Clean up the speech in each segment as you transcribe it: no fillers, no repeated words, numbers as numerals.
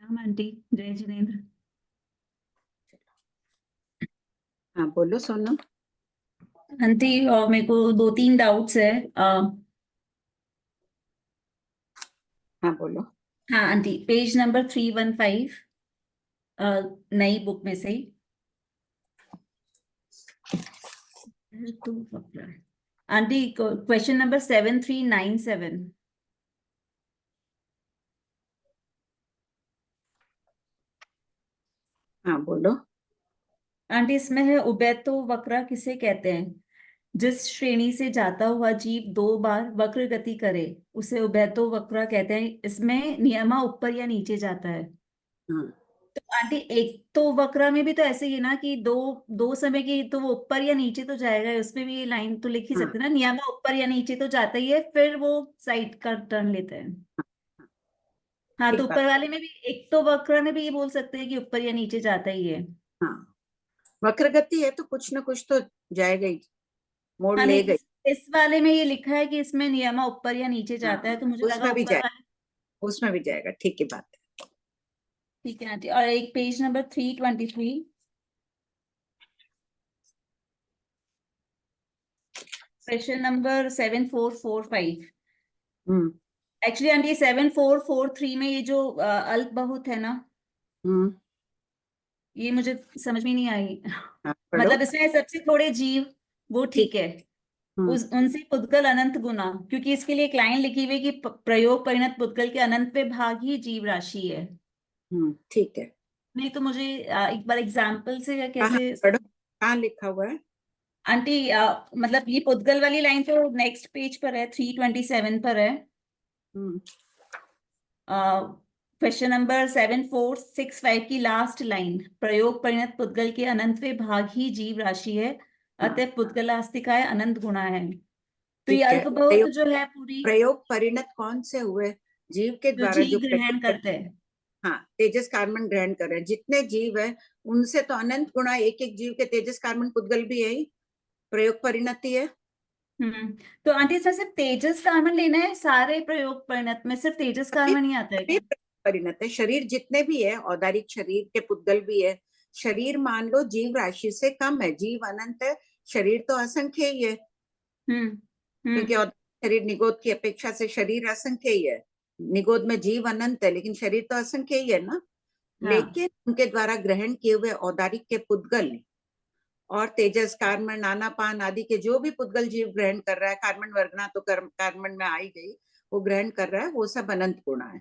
हम आंटी। जय जिनेन्द्र। हाँ बोलो सोनम। आंटी मेरे को दो तीन डाउट्स है। हाँ बोलो। हाँ आंटी, पेज नंबर 315, नई बुक में से आंटी, क्वेश्चन नंबर 7397। हाँ बोलो। आंटी, इसमें है उबैतो वक्र किसे कहते हैं? जिस श्रेणी से जाता हुआ जीव दो बार वक्र गति करे उसे उबैतो वक्र कहते हैं। इसमें नियमा ऊपर या नीचे जाता है। हाँ तो आंटी, एक तो वक्र में भी तो ऐसे ही है ना कि दो दो समय की, तो वो ऊपर या नीचे तो जाएगा। उसमें भी ये लाइन तो लिख ही हाँ सकते हैं ना, नियमा ऊपर या नीचे तो जाता ही है, फिर वो साइड का टर्न लेते हैं। हाँ, तो ठीक बात। ऊपर वाले में भी एक तो वक्र में भी ये बोल सकते हैं कि ऊपर या नीचे जाता ही है। हाँ वक्र गति है तो कुछ ना कुछ तो जाएगा ही, मोड़ हाँ नहीं, लेगा ही। इस वाले में ये लिखा है कि इसमें नियमा ऊपर या नीचे जाता है, तो हाँ मुझे लगा उसमें भी ऊपर जाएगा, वाले। उसमें भी जाएगा, ठीक है बात है। ठीक है आंटी। और एक पेज नंबर 323, क्वेश्चन नंबर 7445। हम्म एक्चुअली आंटी, 7443 में ये जो अल्प बहुत है ना, हम्म। ये मुझे समझ में नहीं आई। हाँ पढ़ो। मतलब इसमें सबसे थोड़े जीव, वो ठीक। ठीक है। हम्म उस उनसे पुद्गल अनंत गुना, क्योंकि इसके लिए एक लाइन लिखी हुई है कि प्रयोग परिणत पुद्गल के अनंत पे भाग ही जीव राशि है। ठीक है। नहीं तो मुझे एक बार एग्जाम्पल से या कहाँ कैसे। पढ़ो, कहाँ लिखा हुआ है? आंटी, मतलब ये पुद्गल वाली लाइन तो नेक्स्ट पेज पर है, 327 पर है। हम्म क्वेश्चन नंबर 7465 की लास्ट लाइन, प्रयोग परिणत पुद्गल के अनंतवे भाग ही जीव राशि है, हाँ अतः पुद्गलास्तिकाय अनंत गुणा है। तो ये ठीक है। अल्प बहुत प्रयोग, जो है पूरी, प्रयोग परिणत कौन से हुए? जीव के जो द्वारा जो जीव ग्रहण प्रयोग। करते हैं। हाँ तेजस कार्बन ग्रहण कर रहे हैं जितने जीव है, उनसे तो अनंत गुणा एक एक जीव के तेजस कार्बन पुद्गल भी है ही, प्रयोग परिणति है। हम्म। तो आंटी, इसमें सिर्फ तेजस कार्बन लेना है? सारे प्रयोग परिणत में सिर्फ तेजस सभी कार्बन ही आता है सभी क्या? प्रयोग परिणत है, शरीर जितने भी है, औदारिक शरीर के पुद्गल भी है। शरीर मान लो जीव राशि से कम है, जीव अनंत है, शरीर तो असंख्य ही है। हम्म क्योंकि हम्म। औदारिक शरीर निगोद की अपेक्षा से शरीर असंख्य ही है। निगोद में जीव अनंत है लेकिन शरीर तो असंख्य ही है ना। हाँ लेकिन उनके द्वारा ग्रहण किए हुए औदारिक के पुद्गल और तेजस कार्बन नानापान आदि के जो भी पुद्गल जीव ग्रहण कर रहा है, कार्बन वर्गना तो कार्बन में आई गई, वो ग्रहण कर रहा है, वो सब अनंत गुणा है,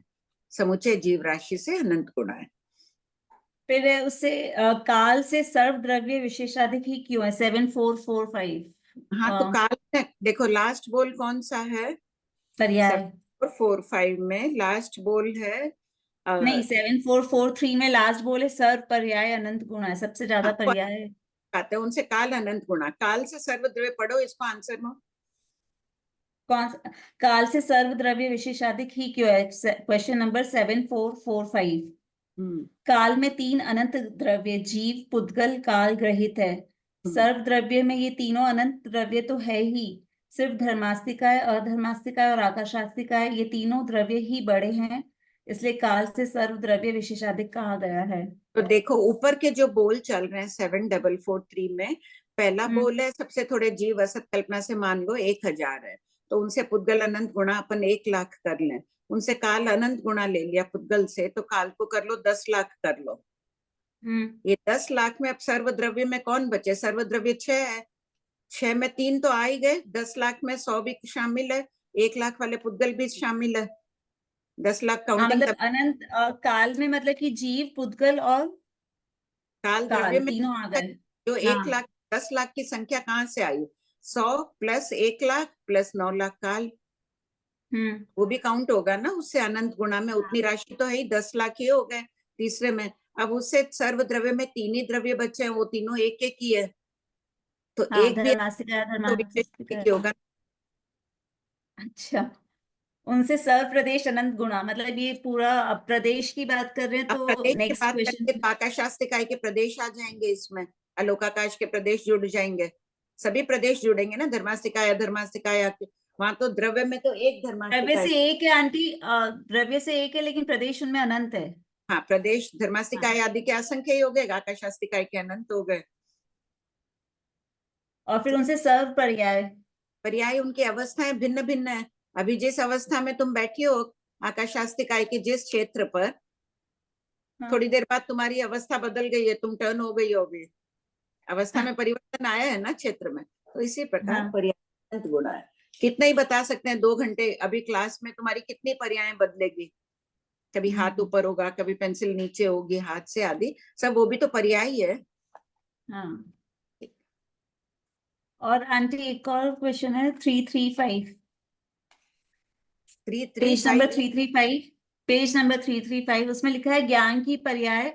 समुचे जीव राशि से अनंत गुणा है। फिर उससे काल से सर्व द्रव्य विशेषाधिक ही क्यों है? 7445 हाँ तो काल में देखो लास्ट बोल कौन सा है? पर्याय। 7445 में लास्ट बोल है। नहीं, 7443 में लास्ट बोले सर्व पर्याय अनंत गुणा है, सबसे ज्यादा हाँ वो पर्याय है। आते हैं उनसे, काल अनंत गुणा, काल से सर्वद्रव्य पढ़ो इसको आंसर में। कौन काल से सर्व द्रव्य विशेषाधिक ही क्यों है? Question number 7445। हम्म काल में तीन अनंत द्रव्य जीव पुद्गल काल ग्रहित है। हम्म सर्व द्रव्य में ये तीनों अनंत द्रव्य तो है ही, सिर्फ धर्मास्तिकाय, अधर्मास्तिकाय और आकाशास्तिकाय ये तीनों द्रव्य ही बड़े हैं, इसलिए काल से सर्व द्रव्य विशेषाधिक कहा गया है। तो देखो ऊपर के जो बोल चल रहे हैं 7443 में, पहला हम्म बोल है सबसे थोड़े जीव असत कल्पना से मान लो 1000 है, तो उनसे पुद्गल अनंत गुणा अपन 1 लाख कर लें। उनसे काल अनंत गुणा ले लिया पुद्गल से, तो काल को कर लो 10 लाख कर लो। हम्म। ये 10 लाख में अब सर्वद्रव्य में कौन बचे? सर्वद्रव्य 6 है, 6 में 3 तो आ ही गए, 10 लाख में 100 भी शामिल है, 1 लाख वाले पुद्गल भी शामिल है, 10 लाख हाँ काउंटिंग मतलब तब। अनंत काल में मतलब कि जीव पुद्गल और काल द्रव्य काल में तीनों आ गए। जो हाँ। 1 लाख, 10 लाख की संख्या कहाँ से आई? 100 प्लस 1 लाख प्लस 9 लाख काल, हम्म। वो भी काउंट होगा ना उससे। अनंत गुणा में उतनी राशि तो है ही, 10 लाख ही हो गए तीसरे में। अब उससे सर्व द्रव्य में तीन ही द्रव्य बचे हैं, वो तीनों एक एक ही है, तो हाँ, एक भी धर्मास्तिकाय, तो विशेष एक धर्मास्तिकाय। ही होगा। अच्छा, उनसे सर्व प्रदेश अनंत गुणा, मतलब ये पूरा अब प्रदेश की बात कर रहे हैं अब तो प्रदेश की नेक्स्ट बात क्वेश्चन। करके तो आकाशास्तिकाय के प्रदेश आ जाएंगे इसमें, अलोकाकाश के प्रदेश जुड़ जाएंगे, सभी प्रदेश जुड़ेंगे ना, धर्मास्तिकाय अधर्मास्तिकाय वहां तो द्रव्य में तो एक द्रव्य धर्मास्तिकाय। से एक है आंटी, द्रव्य से एक है लेकिन प्रदेश उनमें अनंत है। हाँ, प्रदेश, हाँ, धर्मास्तिकाय आदि के असंख्य ही हो गए, आकाशास्तिकाय के अनंत हो गए। और फिर उनसे सर्व पर्याय। पर्याय उनकी अवस्थाएं भिन्न भिन्न है। अभी जिस अवस्था में तुम बैठी हो आकाशास्तिकाय के जिस क्षेत्र पर, हाँ, थोड़ी देर बाद तुम्हारी अवस्था बदल गई है, तुम टर्न हो गई होगी, अवस्था में परिवर्तन आया है ना क्षेत्र में। तो इसी प्रकार हाँ, पर्याय अनंत गुणा है। कितना ही बता सकते हैं, 2 घंटे अभी क्लास में तुम्हारी कितनी पर्याय बदलेगी, कभी हाथ ऊपर होगा, कभी पेंसिल नीचे होगी हाथ से आदि, सब वो भी तो पर्याय ही है। हाँ। और आंटी एक और क्वेश्चन है 335, पेज नंबर 335। 335, पेज नंबर 335, उसमें लिखा है ज्ञान की पर्याय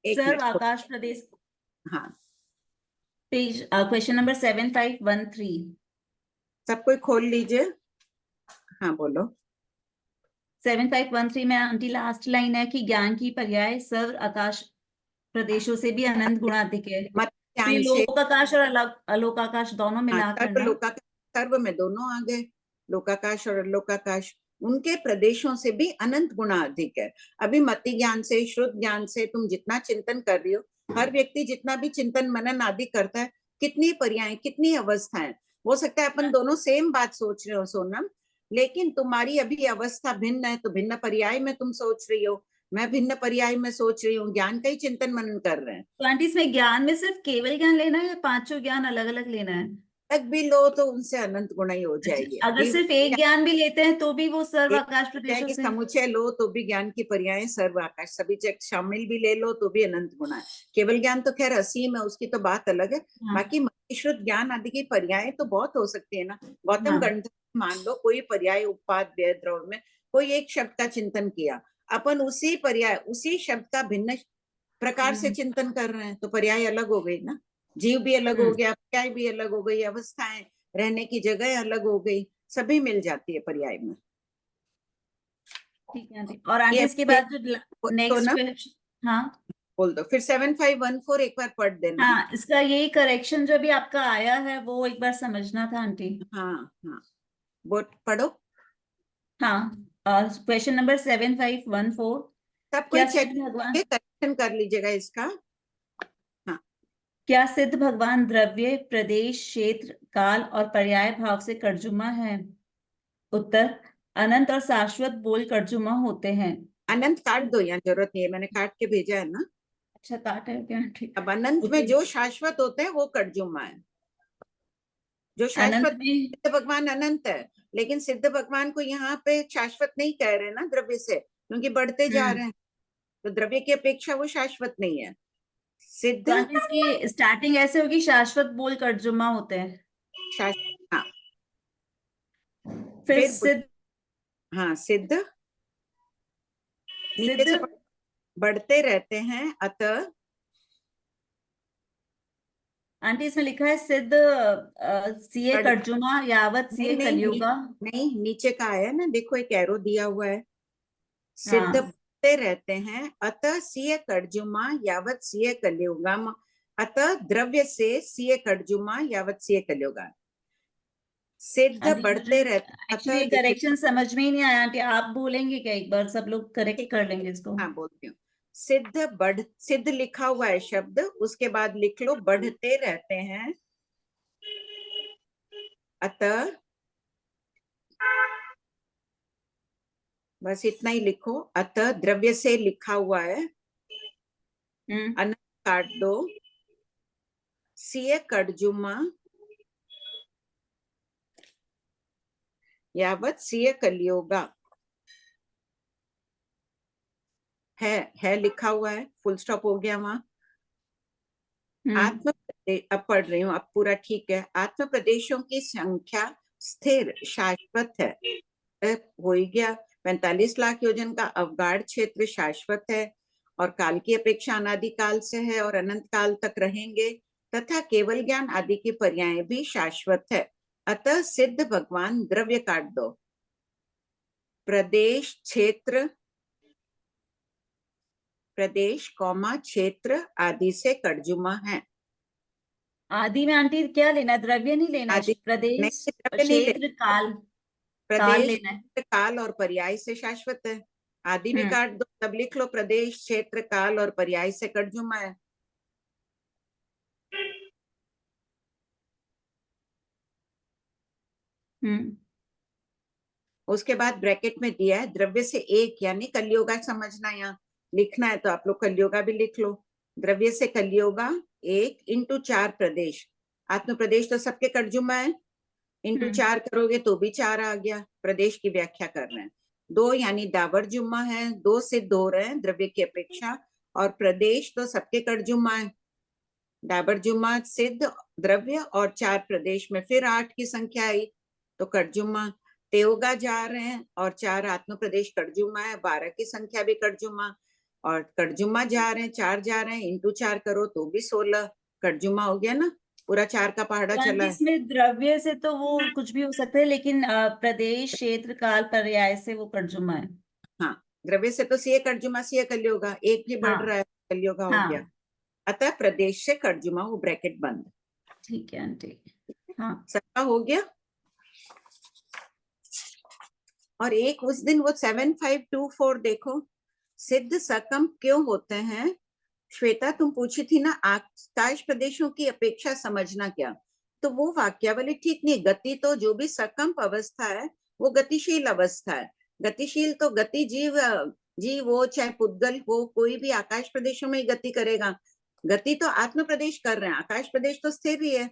एक सर्व मिनट। आकाश प्रदेश। हाँ, पेज क्वेश्चन नंबर 7513। सब कोई खोल लीजिए। हाँ बोलो। 7513 में आंटी लास्ट लाइन है कि ज्ञान की पर्याय सर्व आकाश प्रदेशों से भी अनंत गुणा अधिक है। मत तो ये ध्यान से। लोक आकाश और अलग अलोकाकाश दोनों हाँ, मिलाकर सर्व ना। लोकाकाश, सर्व में दोनों आ गए, लोकाकाश और अलोकाकाश, उनके प्रदेशों से भी अनंत गुणा अधिक है। अभी मति ज्ञान से, श्रुत ज्ञान से तुम जितना चिंतन कर रही हो, हर व्यक्ति जितना भी चिंतन मनन आदि करता है, कितनी पर्याय, कितनी अवस्थाएं, हो सकता है अपन दोनों सेम बात सोच रहे हो सोनम, लेकिन तुम्हारी अभी अवस्था भिन्न है, तो भिन्न पर्याय में तुम सोच रही हो, मैं भिन्न पर्याय में सोच रही हूँ, ज्ञान का ही चिंतन मनन कर रहे हैं। तो आंटी इसमें ज्ञान में सिर्फ केवल ज्ञान लेना है या पांचों ज्ञान अलग अलग लेना है? तक भी लो तो उनसे अनंत गुणा ही हो अच्छा, जाएगी। अगर अभी सिर्फ एक ज्ञान भी लेते हैं तो भी वो सर्व एक आकाश है प्रदेशों कि से। समुचय लो तो भी ज्ञान की पर्याय सर्व आकाश, सभी चेक शामिल भी ले लो तो भी अनंत गुणा है। केवल ज्ञान तो खैर असीम है, उसकी तो बात अलग है। हाँ, बाकी श्रुत ज्ञान आदि की पर्याय तो बहुत हो सकती है ना। गौतम हाँ, गंधर्व मान लो, कोई पर्याय उत्पाद व्यय द्रव्य में कोई एक शब्द का चिंतन किया, अपन उसी पर्याय उसी शब्द का भिन्न प्रकार से हम्म, चिंतन कर रहे हैं, तो पर्याय अलग हो गई ना। जीव भी अलग हो हम्म, गया, पर्याय भी अलग हो गई, अवस्थाएं, रहने की जगह अलग हो गई, सभी मिल जाती है पर्याय में। ठीक है आंटी। और ये आंटी इसके अपने बाद जो तो नेक्स्ट ना क्वेश्चन। हाँ, बोल दो, फिर 7514 एक बार पढ़ देना। हाँ, इसका यही करेक्शन जो भी आपका आया है वो एक बार समझना था आंटी। हाँ हाँ, वो पढ़ो। हाँ, क्वेश्चन नंबर 7514। सब कोई क्या चेक सिद्ध भगवान, करके करेक्शन कर लीजिएगा इसका। हाँ, क्या सिद्ध भगवान द्रव्य प्रदेश क्षेत्र काल और पर्याय भाव से कर्जुमा है? उत्तर, अनंत और शाश्वत बोल कर्जुमा होते हैं। अनंत काट दो, यहाँ जरूरत नहीं है, मैंने काट के भेजा है ना। अच्छा, काट है क्या? ठीक। अब अनंत में ओके। जो शाश्वत होते हैं वो कटजुमा है। जो अनंत शाश्वत, में, सिद्ध भगवान अनंत है, लेकिन सिद्ध भगवान को यहाँ पे शाश्वत नहीं कह रहे ना द्रव्य से, क्योंकि बढ़ते जा हम्म, रहे हैं, तो द्रव्य की अपेक्षा वो शाश्वत नहीं है। तो सिद्ध आंटी इसकी स्टार्टिंग ऐसे होगी, शाश्वत बोल कर्जुमा होते हैं। शाश्वत, हाँ, फिर फिर सिद्ध, हाँ सिद्ध, नीचे सिद्ध, से बढ़ते रहते हैं, अतः, आंटी इसमें लिखा है सिद्ध सीए बढ़, कर्जुमा यावत नहीं सीए नहीं कलियुगा। नहीं, नीचे का आया ना, देखो एक एरो दिया हुआ है, सिद्ध हाँ, बढ़ते रहते हैं, अतः सीय कर्जुमा यावत सीय कलियुगम, अतः द्रव्य से सीय कर्जुमा यावत सीय कलियुगा, सिद्ध आंटी मुझे बढ़ते रहते, एक्चुअली अतः ये लिख, करेक्शन समझ में ही नहीं आया आंटी, आप बोलेंगे क्या एक बार, सब लोग करेक्ट ठीक, कर लेंगे इसको। हाँ बोलती हूँ। सिद्ध बढ़, सिद्ध लिखा हुआ है शब्द, उसके बाद लिख लो बढ़ते रहते हैं, अतः, बस इतना ही लिखो, अतः द्रव्य से लिखा हुआ है, हम्म, अनंत काट दो, सीय कर्जुमा यावत सीय कलियोगा, है लिखा हुआ है, फुल स्टॉप हो गया वहां। हम्म, आत्म अब पढ़ रही हूँ, अब पूरा ठीक है। आत्म प्रदेशों की संख्या स्थिर शाश्वत है, हो ही गया। 45 लाख योजन का अवगाढ़ क्षेत्र शाश्वत है और काल की अपेक्षा अनादिकाल से है और अनंत काल तक रहेंगे, तथा केवल ज्ञान आदि की पर्याय भी शाश्वत है, अतः सिद्ध भगवान द्रव्य काट दो, प्रदेश क्षेत्र, प्रदेश कौमा क्षेत्र आदि से कर्जुमा है। आदि में आंटी क्या लेना है? द्रव्य नहीं लेना है, आदि प्रदेश नहीं, द्रव्य नहीं ले, क्षेत्र काल, काल प्रदेश लेना है। काल और पर्याय से शाश्वत है। आदि भी काट दो, तब लिख लो प्रदेश, क्षेत्र, काल और पर्याय से कट जुम्मा है। उसके बाद ब्रैकेट में दिया है द्रव्य से एक, यानी कलियोगा समझना, यहाँ लिखना है तो आप लोग कलियोगा भी लिख लो। द्रव्य से कलियोगा एक इंटू 4 प्रदेश, आत्म प्रदेश तो सबके कटजुमा है, इंटू 4 करोगे तो भी 4 आ गया। प्रदेश की व्याख्या कर रहे हैं, 2 यानी दावर जुम्मा है, 2 सिद्ध हो रहे हैं द्रव्य की अपेक्षा, और प्रदेश तो सबके कटजुमा है, दावर जुम्मा सिद्ध द्रव्य और 4 प्रदेश में फिर 8 की संख्या आई तो कटजुम्मा। तेयोगा जा रहे हैं और 4 आत्म प्रदेश कटजुम्मा है, 12 की संख्या भी कटजुम्मा, और कटजुम्मा जा रहे हैं 4 जा रहे हैं, इंटू 4 करो तो भी 16 कटजुम्मा हो गया ना, पूरा 4 का पहाड़ा चला है। इसमें द्रव्य से तो वो कुछ भी हो सकता है, लेकिन प्रदेश, क्षेत्र, काल, पर्याय से वो कटजुमा है। हाँ, द्रव्य से तो सीए कटजुमा सीए कलियोगा, एक भी बढ़ रहा है, कलियोगा हो गया, अतः प्रदेश से कटजुमा, वो ब्रैकेट बंद। ठीक है आंटी, हाँ सबका हो गया। और एक उस दिन वो 7524 देखो, सिद्ध सकम क्यों होते हैं? श्वेता तुम पूछी थी ना, आकाश प्रदेशों की अपेक्षा समझना क्या, तो वो वाक्यावली ठीक नहीं। गति तो जो भी सकंप अवस्था है वो गतिशील अवस्था है, गतिशील तो गति जीव, जीव हो चाहे पुद्गल हो, कोई भी आकाश प्रदेशों में ही गति करेगा। गति तो आत्म प्रदेश कर रहे हैं, आकाश प्रदेश तो स्थिर ही है।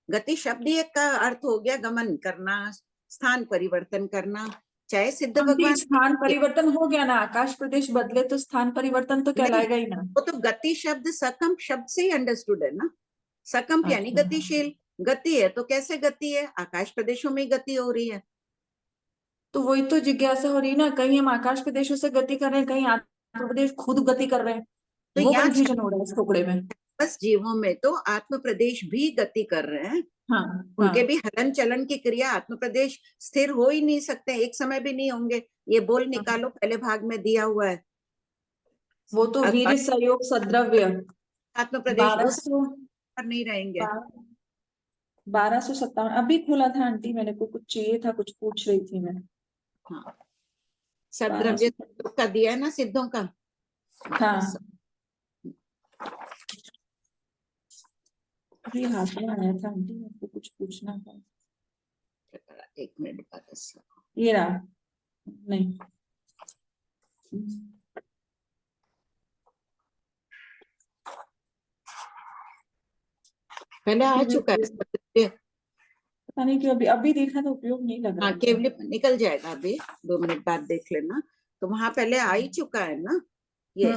गति शब्द ही एक का अर्थ हो गया गमन करना, स्थान परिवर्तन करना, चाहे सिद्ध भगवान। स्थान परिवर्तन हो गया ना, आकाश प्रदेश बदले तो स्थान परिवर्तन तो कहलाएगा ही ना। वो तो गति शब्द सकंप शब्द से ही अंडरस्टूड है ना, सकंप यानी गतिशील, गति है तो कैसे गति है, आकाश प्रदेशों में गति हो रही है। तो वही तो जिज्ञासा हो रही है ना, कहीं हम आकाश प्रदेशों से गति कर रहे हैं, कहीं आत्म प्रदेश खुद गति कर रहे हैं, तो वो यहाँ कंफ्यूजन हो रहा है इस टुकड़े में। बस जीवों में तो आत्म प्रदेश भी गति कर रहे हैं, उनके भी हलन चलन की क्रिया, आत्म प्रदेश स्थिर हो ही नहीं सकते, एक समय भी नहीं होंगे। ये बोल निकालो, पहले भाग में दिया हुआ है, वो तो वीर्य सहयोग सद्रव्य आत्म प्रदेश 1200 नहीं रहेंगे। 1257 अभी खोला था आंटी, मेरे को कुछ चाहिए था, कुछ पूछ रही थी मैं। हाँ, सद्रव्य का दिया है ना सिद्धों का। हाँ, अभी हाथ में आया था आंटी, मेरे को कुछ पूछना था। एक मिनट बाद ये रहा, नहीं पहले आ चुका है, पता नहीं क्यों अभी अभी देखा तो उपयोग नहीं लग रहा। हाँ, केवल निकल जाएगा, अभी 2 मिनट बाद देख लेना, तो वहां पहले आ ही चुका है ना ये,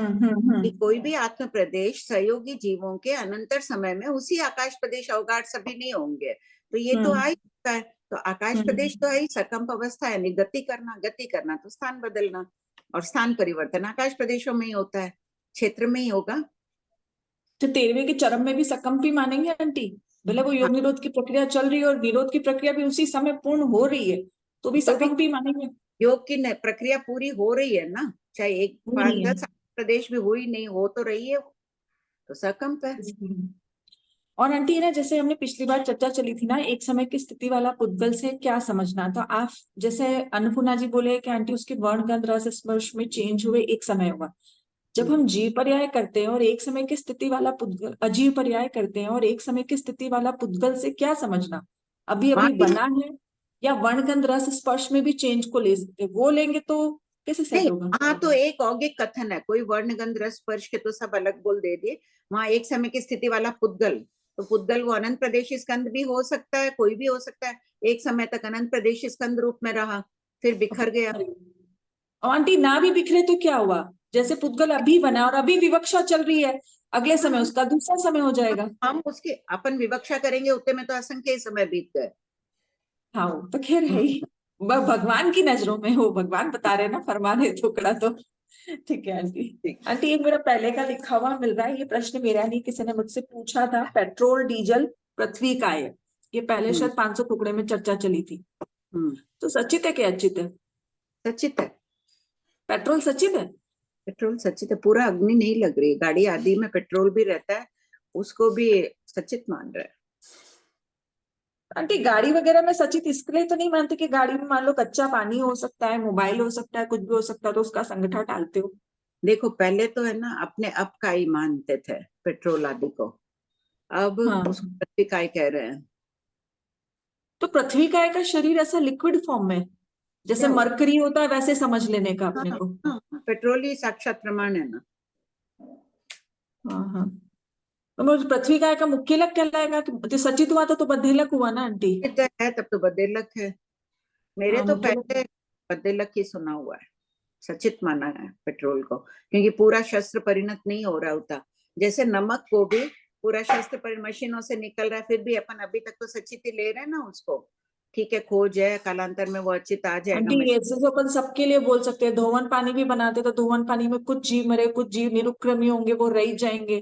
कि कोई भी आत्म प्रदेश सहयोगी जीवों के अनंतर समय में उसी आकाश प्रदेश अवगाढ़ सभी नहीं होंगे, तो ये तो आ ही चुका है। तो आकाश प्रदेश तो है ही सकंप अवस्था, यानी गति करना तो स्थान बदलना, और स्थान परिवर्तन आकाश प्रदेशों में ही होता है, क्षेत्र में ही होगा। तो 13वें के चरम में भी सकंप ही मानेंगे आंटी, भले वो योग निरोध की प्रक्रिया चल रही है और निरोध की प्रक्रिया भी उसी समय पूर्ण हो रही है, तो भी सकंप ही मानेंगे। योग की प्रक्रिया पूरी हो रही है ना, चाहे एक 5-10 प्रदेश भी हुई नहीं हो तो रही है, तो सकंप है। और आंटी है ना, जैसे हमने पिछली बार चर्चा चली थी ना, एक समय की स्थिति वाला पुद्गल से क्या समझना, तो आप जैसे अन्नपूर्णा जी बोले कि आंटी उसके वर्ण गंध रस स्पर्श में चेंज हुए एक समय हुआ, जब हम जीव पर्याय करते हैं और एक समय की स्थिति वाला पुद्गल, अजीव पर्याय करते हैं और एक समय की स्थिति वाला पुद्गल से क्या समझना, अभी अभी बना है या वर्णगंध रस स्पर्श में भी चेंज को ले सकते, वो लेंगे तो कैसे सेट होगा? हाँ, तो एक औगिक कथन है, कोई वर्णगंध रस स्पर्श के तो सब अलग बोल दे दिए, वहां एक समय की स्थिति वाला पुद्गल, तो पुद्गल वो अनंत प्रदेश स्कंद भी हो सकता है, कोई भी हो सकता है, एक समय तक अनंत प्रदेश स्कंद रूप में रहा, फिर बिखर गया। और आंटी ना भी बिखरे तो क्या हुआ, जैसे पुद्गल अभी बना और अभी विवक्षा चल रही है, अगले समय उसका दूसरा समय हो जाएगा। हम उसके अपन विवक्षा करेंगे उतने में तो असंख्य समय बीत गए। हाँ तो खैर है ही, भगवान की नजरों में हो, भगवान बता रहे ना, फरमान है टुकड़ा तो ठीक है आंटी। आंटी एक मेरा पहले का लिखा हुआ मिल रहा है, ये प्रश्न मेरा नहीं, किसी ने मुझसे पूछा था, पेट्रोल डीजल पृथ्वी का है, ये पहले शायद 500 टुकड़े में चर्चा चली थी, तो सचित है क्या अचित है? सचित है, पेट्रोल सचित है, पेट्रोल सचित है, पूरा अग्नि नहीं लग रही, गाड़ी आदि में पेट्रोल भी रहता है, उसको भी सचित मान रहा है। आंटी गाड़ी वगैरह में सचित इसके लिए तो नहीं मानते कि गाड़ी में मान लो कच्चा पानी हो सकता है, मोबाइल हो सकता है, कुछ भी हो सकता है, तो उसका संगठन डालते हो? देखो पहले तो है ना अपने अप का ही मानते थे पेट्रोल आदि को, अब हाँ, उसको पृथ्वी का ही कह रहे हैं। तो पृथ्वी का एक शरीर ऐसा लिक्विड फॉर्म में, जैसे क्या हुआ? मरकरी होता है वैसे समझ लेने का हाँ अपने को। हाँ, पेट्रोल ही साक्षात प्रमाण है ना। हाँ हाँ। तो मुझे पृथ्वी का मुख्यलक कहलाएगा कि जो सचित हुआ तो बद्धेलक हुआ ना आंटी? है तब तो बदेलक है। मेरे हाँ, तो मुख्यलक। पहले बदेलक ही सुना हुआ है, सचित माना है पेट्रोल को, क्योंकि पूरा शस्त्र परिणत नहीं हो रहा होता। जैसे नमक को भी पूरा शस्त्र मशीनों से निकल रहा है, फिर भी अपन अभी तक तो सचित ही ले रहे हैं ना उसको। ठीक है, खोज है, कालांतर में वो अचित आ जाएगा आंटी मशीन। ऐसे तो अपन सबके लिए बोल सकते हैं, धोवन पानी भी बनाते तो धोवन पानी में कुछ जीव मरे, कुछ जीव निरुक्रमी होंगे, वो रह जाएंगे।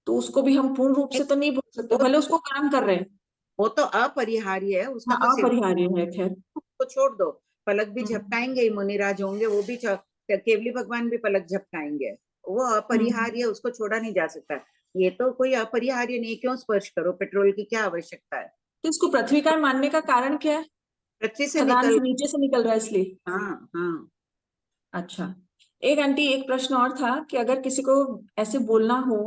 तो उसको भी हम पूर्ण रूप से तो नहीं बोल सकते, वो भले उसको गर्म कर रहे हैं। वो तो अपरिहार्य है, उसका हाँ, तो सिद्ध अपरिहार्य है खैर। को छोड़ दो। पलक भी हम्म झपकाएंगे ही, मुनिराज होंगे वो भी, केवली भगवान भी पलक झपकाएंगे। वो हम्म। अपरिहार्य, उसको छोड़ा नहीं जा सकता। ये तो कोई अपरिहार्य नहीं, क्यों स्पर्श करो, पेट्रोल की क्या आवश्यकता है। तो इसको पृथ्वी का मानने का कारण क्या है? पृथ्वी से खदान निकल। से नीचे से निकल रहा है इसलिए? हाँ हाँ। अच्छा। एक आंटी एक प्रश्न और था कि अगर किसी को ऐसे बोलना हो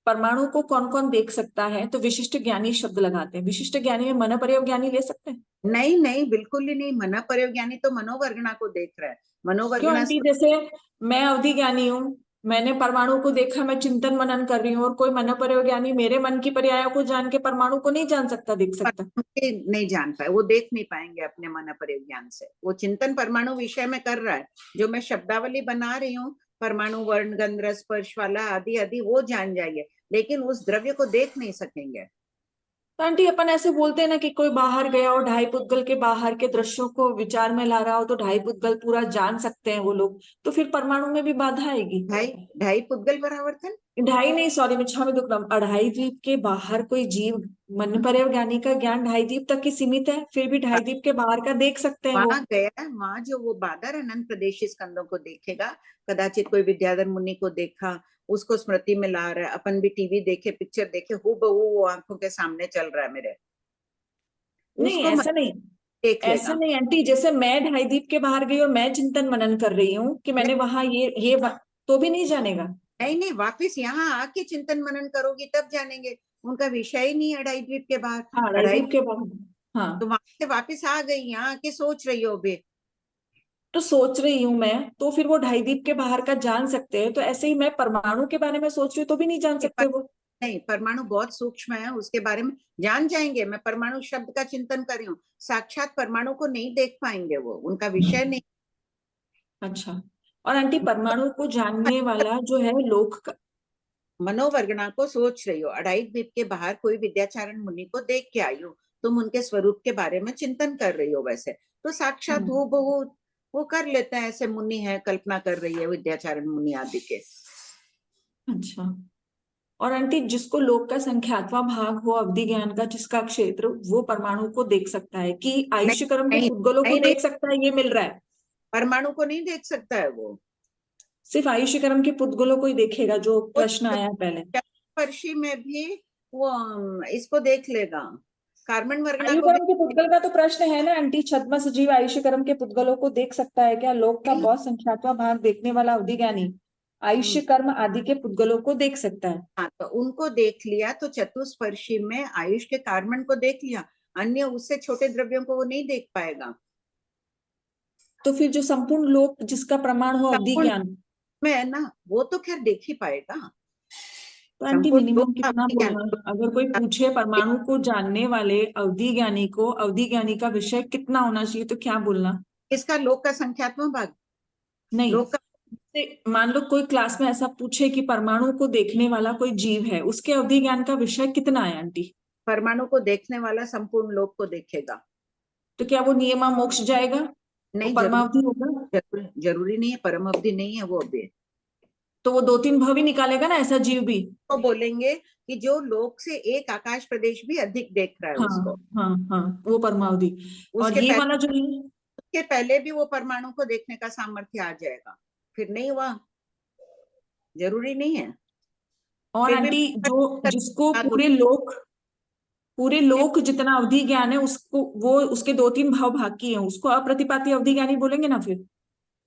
परमाणु को कौन कौन देख सकता है, तो विशिष्ट ज्ञानी शब्द लगाते हैं। विशिष्ट ज्ञानी में मनोपर्यव ज्ञानी ले सकते हैं? नहीं नहीं, बिल्कुल ही नहीं। मना परयोज्ञानी तो मनोवर्गणा को देख रहा है। क्यों मनोवर्गणा आंटी? जैसे मैं अवधि ज्ञानी हूँ, मैंने परमाणु को देखा, मैं चिंतन मनन कर रही हूँ, और कोई मनोपर्यव ज्ञानी मेरे मन की पर्यायों को जान के परमाणु को नहीं जान सकता, देख सकता? नहीं जान पाए, वो देख नहीं पाएंगे अपने मन परयोज्ञान से। वो चिंतन परमाणु विषय में कर रहा है, जो मैं शब्दावली बना रही हूँ, परमाणु वर्ण गंध रस स्पर्श वाला आदि आदि, वो जान जाएंगे, लेकिन उस द्रव्य को देख नहीं सकेंगे। तो आंटी अपन ऐसे बोलते हैं ना कि कोई बाहर गया और ढाई पुद्गल के बाहर के दृश्यों को विचार में ला रहा हो, तो ढाई पुद्गल पूरा जान सकते हैं वो लोग, तो फिर परमाणु में भी बाधा आएगी? ढाई ढाई पुद्गल परावर्तन। ढाई नहीं, सॉरी, मैं क्षमा दुख रहा हूँ, अढ़ाई द्वीप के बाहर कोई जीव, मन पर्यव ज्ञानी का ज्ञान ढाई द्वीप तक ही सीमित है, फिर भी ढाई द्वीप के बाहर का देख सकते हैं वो। वहां गया, वहां जो वो बादर अनंत प्रदेशी स्कंदों को देखेगा, कदाचित कोई विद्याधर मुनि को देखा, उसको स्मृति में ला रहा है। अपन भी टीवी देखे, पिक्चर देखे, हूबहू वो आंखों के सामने चल रहा है मेरे, नहीं, उसको ऐसा नहीं। देख ऐसा लेगा। नहीं आंटी, जैसे मैं ढाई द्वीप के बाहर गई और मैं चिंतन मनन कर रही हूँ कि मैंने वहां तो भी नहीं जानेगा? नहीं नहीं, वापिस यहाँ आके चिंतन मनन करोगी तब जानेंगे। उनका विषय ही नहीं है अढ़ाई द्वीप के बाहर। हाँ, ढाई अढ़ाई, द्वीप के बाहर। तो हाँ, वहां से वापिस आ गई, यहाँ आके सोच रही हो अभी। तो सोच रही हूँ मैं, तो फिर वो ढाई द्वीप के बाहर का जान सकते हैं, तो ऐसे ही मैं परमाणु के बारे में सोच रही हूँ तो भी नहीं जान सकते वो? नहीं, परमाणु बहुत सूक्ष्म है, उसके बारे में जान जाएंगे। मैं परमाणु शब्द का चिंतन कर रही हूँ, साक्षात परमाणु को नहीं देख पाएंगे, वो उनका विषय नहीं। अच्छा। और आंटी परमाणु को जानने वाला जो है लोक का। मनोवर्गणा को सोच रही हो, अढ़ाई द्वीप के बाहर कोई विद्याचारण मुनि को देख के आई हो, तुम उनके स्वरूप के बारे में चिंतन कर रही हो, वैसे तो साक्षात हम्म, हूबहू वो कर लेते हैं। ऐसे मुनि है, कल्पना कर रही है विद्याचारण मुनि आदि के। अच्छा। और आंटी जिसको लोक का संख्यात्वा भाग हो अवधि ज्ञान का, जिसका क्षेत्र, वो परमाणु को देख सकता है कि नहीं आयुष्य कर्म के नहीं पुद्गलों को नहीं नहीं, देख सकता है, ये मिल रहा है? परमाणु को नहीं देख सकता है वो। सिर्फ आयुष्य कर्म के पुद्गलों को ही देखेगा, जो वो प्रश्न आया है पहले? चतुष्पर्शी में भी वो इसको देख लेगा, कार्बन वर्गना आयु को भी। कर्म के पुद्गल का तो प्रश्न है ना आंटी, छद्म सजीव आयुष्य कर्म के पुद्गलों को देख सकता है क्या? लोक का नहीं, बहुत संख्यात्वा भाग देखने वाला अवधि ज्ञानी आयुष्य कर्म आदि के पुद्गलों को देख सकता है? हाँ तो उनको देख लिया, तो चतुष्पर्शी में आयुष के कार्बन को देख लिया, अन्य उससे छोटे द्रव्यों को वो नहीं देख पाएगा। तो फिर जो संपूर्ण लोक जिसका प्रमाण हो अवधि संपूर्ण ज्ञान, में है ना, वो तो खैर देख ही पाएगा। तो आंटी संपूर्ण लोक मिनिमम का कितना अभिज्ञान। बोलना? अगर कोई पूछे परमाणु को जानने वाले अवधि ज्ञानी को अवधि ज्ञानी का विषय कितना होना चाहिए, तो क्या बोलना? इसका लोक का संख्यात्मक भाग, नहीं, लोक का मान लो कोई क्लास में ऐसा पूछे कि परमाणु को देखने वाला कोई जीव है, उसके अवधि ज्ञान का विषय कितना है आंटी? परमाणु को देखने वाला संपूर्ण लोक को देखेगा। तो क्या वो नियमा मोक्ष जाएगा? वो नहीं, परमावधि होगा? जरूरी नहीं है, परम अवधि नहीं है वो अभी। तो वो दो तीन भव ही निकालेगा ना ऐसा जीव भी? तो बोलेंगे कि जो लोक से एक आकाश प्रदेश भी अधिक देख रहा है हाँ उसको। हाँ हाँ, वो परमावधि। और उसके ये पहले वाला जो है, उसके पहले भी वो परमाणु को देखने का सामर्थ्य आ जाएगा, फिर नहीं हुआ, जरूरी नहीं है। और फिर भी आंटी जो जिसको पूरे लोक पूरे लोक जितना अवधि ज्ञान है उसको, वो उसके 2-3 भाव बाकी हैं, उसको अप्रतिपाती अवधि ज्ञान ही बोलेंगे ना फिर।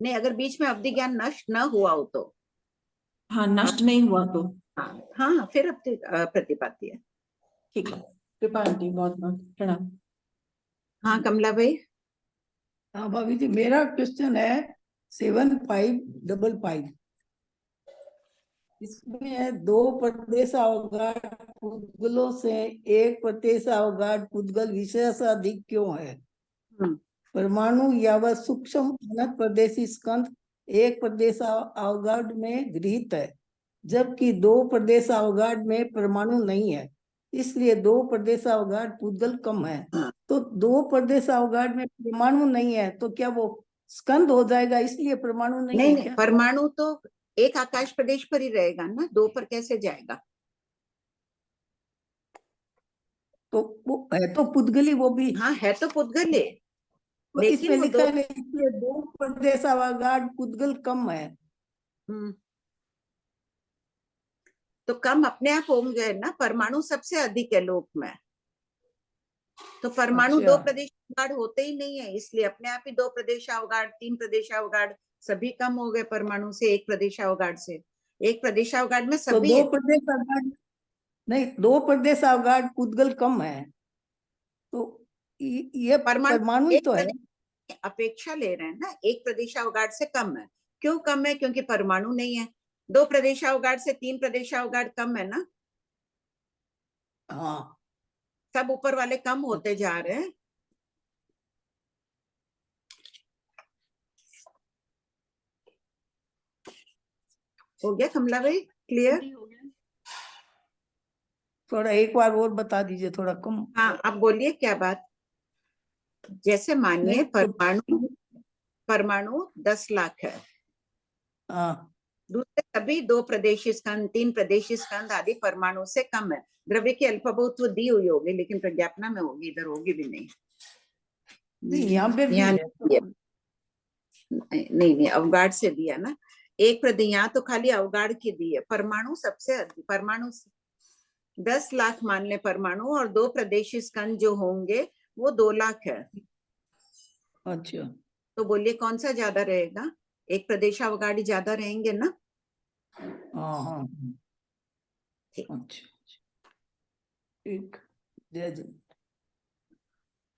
नहीं, अगर बीच में अवधि ज्ञान नष्ट न हुआ हो तो। हाँ, नष्ट नहीं हुआ तो हाँ हाँ, फिर प्रतिपाती है। ठीक है। कृपा आंटी, बहुत बहुत प्रणाम। हाँ कमला भाई। हाँ भाभी जी, मेरा क्वेश्चन है 7555। इसमें है 2 प्रदेश अवगाढ़ पुद्गलों से एक प्रदेश अवगाढ़ पुद्गल विशेष अधिक क्यों है? हम्म, परमाणु यावत सूक्ष्म अनंत प्रदेशी स्कंध एक प्रदेश अवगाढ़ में गृहीत है, जबकि 2 प्रदेश अवगाढ़ में परमाणु नहीं है, इसलिए 2 प्रदेश अवगाढ़ पुद्गल कम है। तो 2 प्रदेश अवगाढ़ में परमाणु नहीं है तो क्या वो स्कंद हो जाएगा, इसलिए परमाणु नहीं नहीं है नहीं, क्या? परमाणु तो एक आकाश प्रदेश पर ही रहेगा ना, 2 पर कैसे जाएगा? तो वो है तो पुद्गली वो भी। हाँ है तो पुद्गल है, तो लेकिन इसमें वो लिखा दो। है इसलिए 2 प्रदेश अवगाढ़ पुद्गल कम है। हम्म, तो कम अपने आप होंगे ना, परमाणु सबसे अधिक है लोक में। तो परमाणु अच्छा, 2 प्रदेश अवगाढ़ होते ही नहीं है, इसलिए अपने आप ही 2 प्रदेश अवगाढ़, 3 प्रदेश अवगाढ़ सभी कम हो गए परमाणु से, 1 प्रदेश अवगाढ़ से। 1 प्रदेश अवगाढ़ में तो सभी 2 है। प्रदेश अवगाढ़ नहीं, 2 प्रदेश अवगाढ़ पुद्गल कम है, तो ये परमाणु परमाणु ही एक तो है। प्रदेश की अपेक्षा ले रहे हैं ना, 1 प्रदेश अवगाढ़ से कम है। क्यों कम है? क्योंकि परमाणु नहीं है। 2 प्रदेश अवगाढ़ से 3 प्रदेश अवगाढ़ कम है ना, हाँ, सब ऊपर वाले कम होते जा रहे हैं। हो गया कमला भाई, क्लियर? थोड़ा एक बार और बता दीजिए, थोड़ा कम। हाँ आप बोलिए क्या बात। जैसे मानिए नहीं तो परमाणु परमाणु 10 लाख है, हाँ, दूसरे सभी 2 प्रदेशी स्कंद, 3 प्रदेशी स्कंद आदि परमाणु से कम है। द्रव्य की अल्पभूत्व दी हुई होगी, लेकिन प्रज्ञापना में होगी, इधर होगी भी नहीं। नहीं यहाँ पे भी यहाँ है तो। नहीं नहीं, अवगाढ़ से दिया ना, एक प्रदेश यहाँ तो खाली अवगाढ़ की दी है। परमाणु सबसे अधिक, परमाणु 10 लाख मान ले परमाणु, और 2 प्रदेशी स्कंद जो होंगे वो 2 लाख है। अच्छा, तो बोलिए कौन सा ज्यादा रहेगा? 1 प्रदेश अवगाढ़ी ज्यादा रहेंगे ना। हाँ हाँ, ठीक। अच्छा, ठीक, जय जी।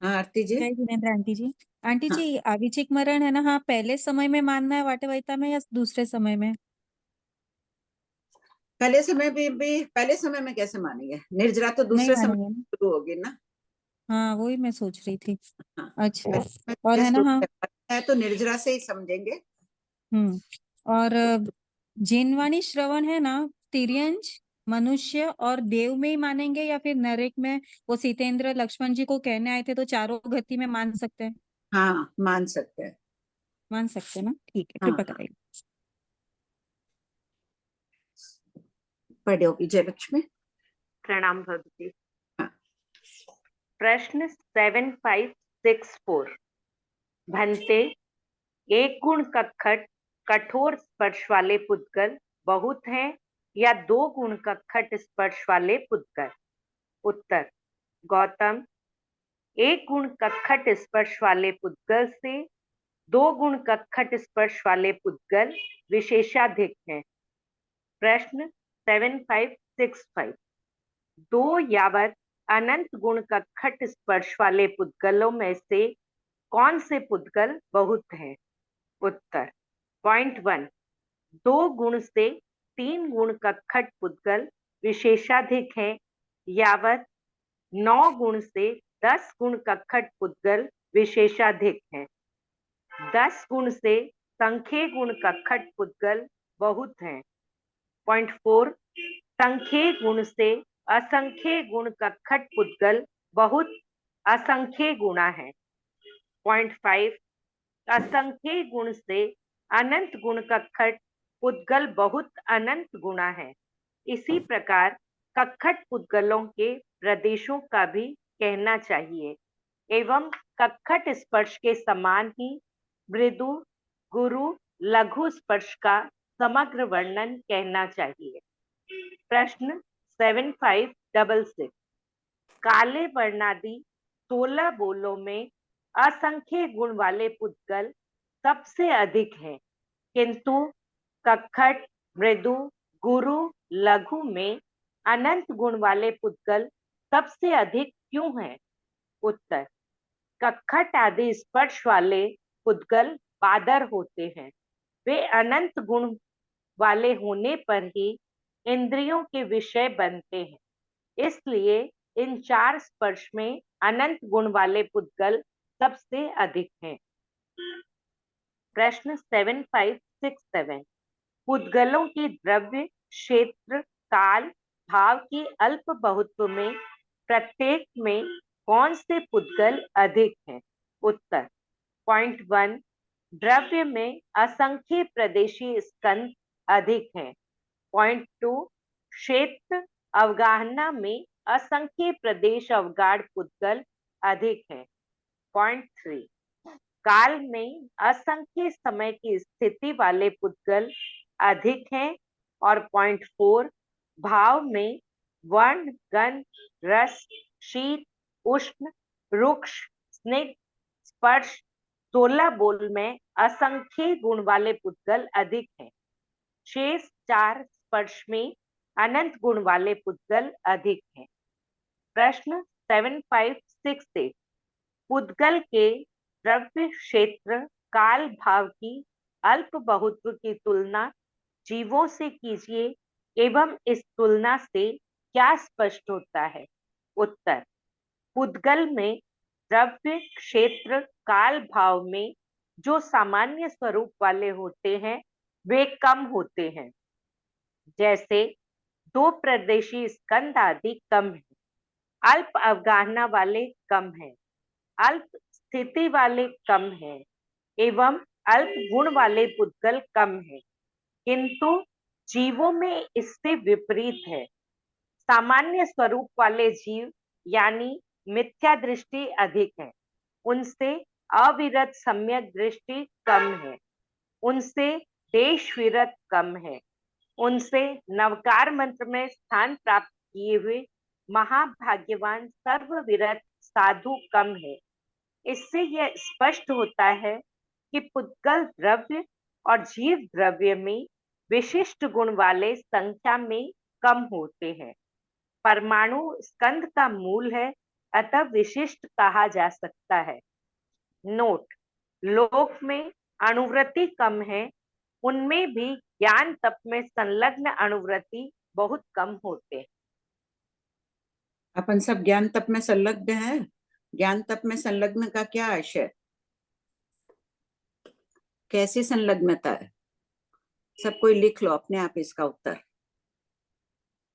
हाँ आरती जी। जय जिनेन्द्र आंटी जी। आंटी हाँ, जी, आविचिक मरण है ना, हाँ पहले समय में मानना है वाटेवैता में या दूसरे समय में? पहले समय भी पहले समय में कैसे मानेंगे? निर्जरा तो नहीं दूसरे समय मानेंगे ना? शुरू होगी ना। हाँ वही मैं सोच रही थी। हाँ, अच्छा। पहले समय और है just ना, हाँ। है तो निर्जरा से ही समझेंगे। और जिनवाणी श्रवण है ना, तिर्यंश, मनुष्य और देव में ही मानेंगे या फिर नरक में? वो सीतेंद्र लक्ष्मण जी को कहने आए थे तो चारों गति में मान सकते हैं? हाँ मान सकते हैं। मान सकते हैं ना, ठीक है, हाँ कृपा हाँ, कराइए। पढ़ो विजय लक्ष्मी। प्रणाम भगवती। हाँ। प्रश्न 7564। भंते, एक गुण कक्खट कठोर स्पर्श वाले पुद्गल बहुत हैं या 2 गुण कक्खट स्पर्श वाले पुद्गल? उत्तर। गौतम, एक गुण कक्खट स्पर्श वाले पुद्गल से 2 गुण कक्खट स्पर्श वाले पुद्गल विशेषाधिक हैं। प्रश्न 7565। 2 यावत अनंत गुण कक्खट स्पर्श वाले पुद्गलों में से कौन से पुद्गल बहुत हैं? उत्तर। पॉइंट 1। 2 गुण से 3 गुण कक्खट पुद्गल विशेषाधिक हैं, यावत 9 गुण से 10 गुण कक्खट पुद्गल विशेषाधिक हैं। 10 गुण से संख्य गुण कक्खट पुद्गल बहुत हैं। पॉइंट 4। संख्य गुण से असंख्य गुण कक्खट पुद्गल बहुत असंख्य गुणा है। पॉइंट 5। असंख्य गुण से अनंत गुण कक्खट पुद्गल बहुत अनंत गुणा है। इसी प्रकार कक्खट पुद्गलों के प्रदेशों का भी कहना चाहिए, एवं कक्खट स्पर्श के समान ही मृदु, गुरु, लघु स्पर्श का समग्र वर्णन कहना चाहिए। प्रश्न 7566। काले वर्णादि 16 बोलों में असंख्य गुण वाले पुद्गल सबसे अधिक हैं, किंतु कक्खट, मृदु, गुरु, लघु में अनंत गुण वाले पुद्गल सबसे अधिक क्यों हैं? उत्तर, कक्खट आदि स्पर्श वाले पुद्गल बादर होते हैं। वे अनंत गुण वाले होने पर ही इंद्रियों के विषय बनते हैं। इसलिए इन 4 स्पर्श में अनंत गुण वाले पुद्गल सबसे अधिक हैं। प्रश्न 7567, पुद्गलों की द्रव्य, क्षेत्र, काल, भाव की अल्प बहुत्व में प्रत्येक में कौन से पुद्गल अधिक हैं? उत्तर, पॉइंट 1, द्रव्य में असंख्य प्रदेशी स्कंद अधिक हैं। पॉइंट 2, क्षेत्र अवगाहना में असंख्य प्रदेश अवगाढ़ पुद्गल अधिक हैं। पॉइंट 3, काल में असंख्य समय की स्थिति वाले पुद्गल अधिक हैं। और पॉइंट 4, भाव में वर्ण, गंध, रस, शीत, उष्ण, रुक्ष, स्निग्ध, स्पर्श 16 बोल में असंख्य गुण वाले पुद्गल अधिक हैं। शेष 4 स्पर्श में अनंत गुण वाले पुद्गल अधिक हैं। प्रश्न 7568, पुद्गल के द्रव्य, क्षेत्र, काल, भाव की अल्प बहुत्व की तुलना जीवों से कीजिए एवं इस तुलना से क्या स्पष्ट होता है? उत्तर, पुद्गल में द्रव्य, क्षेत्र, काल, भाव में जो सामान्य स्वरूप वाले होते हैं वे कम होते हैं। जैसे 2 प्रदेशी स्कंद आदि कम है, अल्प अवगाहना वाले कम है, अल्प स्थिति वाले कम है एवं अल्प गुण वाले पुद्गल कम है। किंतु जीवों में इससे विपरीत है। सामान्य स्वरूप वाले जीव यानी मिथ्या दृष्टि अधिक है, उनसे अविरत सम्यक दृष्टि कम है, उनसे देश विरत कम है, उनसे नवकार मंत्र में स्थान प्राप्त किए हुए महाभाग्यवान सर्वविरत साधु कम है। इससे यह स्पष्ट होता है कि पुद्गल द्रव्य और जीव द्रव्य में विशिष्ट गुण वाले संख्या में कम होते हैं। परमाणु स्कंद का मूल है, अतः विशिष्ट कहा जा सकता है। नोट, लोक में अणुवृत्ति कम है, उनमें भी ज्ञान तप में संलग्न अणुवृत्ति बहुत कम होते हैं। अपन सब ज्ञान तप में संलग्न है। ज्ञान तप में संलग्न का क्या आशय, कैसे संलग्नता है? सब कोई लिख लो अपने आप इसका उत्तर,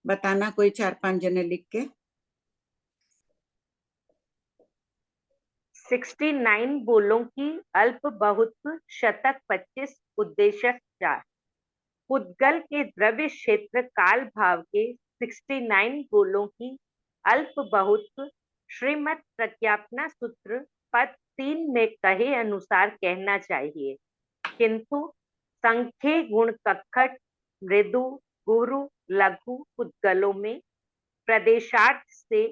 बताना कोई 4-5 जने लिख के। 69 बोलों की अल्प बहुत्व शतक 25 उद्देशक 4, पुद्गल के द्रव्य, क्षेत्र, काल, भाव के 69 बोलों की अल्प बहुत्व श्रीमद् प्रज्ञापना सूत्र पद 3 में कहे अनुसार कहना चाहिए, किंतु संख्य गुण कक्खट, मृदु, गुरु, लघु पुद्गलों में प्रदेशार्थ से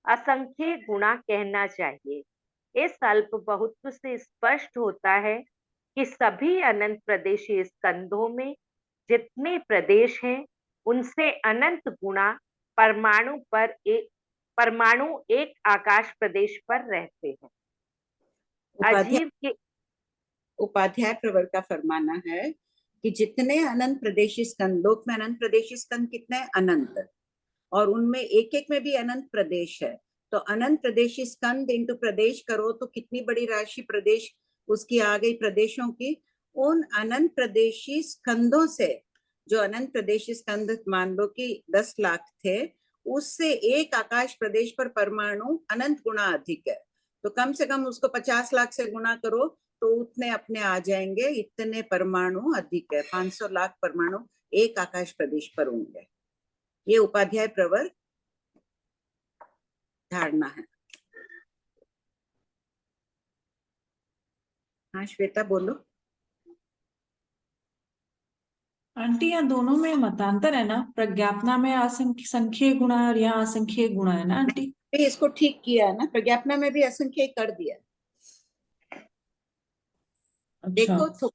असंख्य गुणा कहना चाहिए। इस अल्प बहुत्व से स्पष्ट होता है कि सभी अनंत प्रदेशी स्कंधों में जितने प्रदेश हैं उनसे अनंत गुणा परमाणु एक आकाश प्रदेश पर रहते हैं। अजीव के उपाध्याय प्रवर का फरमाना है कि जितने अनंत प्रदेशी स्कंद, लोक में अनंत प्रदेशी स्कंद कितने हैं? अनंत, और उनमें एक एक में भी अनंत प्रदेश है। तो अनंत प्रदेशी स्कंद इंटू प्रदेश करो तो कितनी बड़ी राशि प्रदेश उसकी आ गई, प्रदेशों की। उन अनंत प्रदेशी स्कंदों से, जो अनंत प्रदेशी स्कंद मान लो कि 10 लाख थे, उससे एक आकाश प्रदेश पर परमाणु अनंत गुना अधिक है। तो कम से कम उसको 50 लाख से गुना करो तो उतने अपने आ जाएंगे, इतने परमाणु अधिक है। 500 लाख परमाणु एक आकाश प्रदेश पर होंगे। ये उपाध्याय प्रवर धारणा है। हाँ श्वेता बोलो। आंटी यहाँ दोनों में मतांतर है ना, प्रज्ञापना में असंख्य गुणा और यहाँ असंख्य गुणा है ना आंटी? भी इसको ठीक किया है ना, प्रज्ञापना में भी असंख्य कर दिया। अच्छा, देखो तो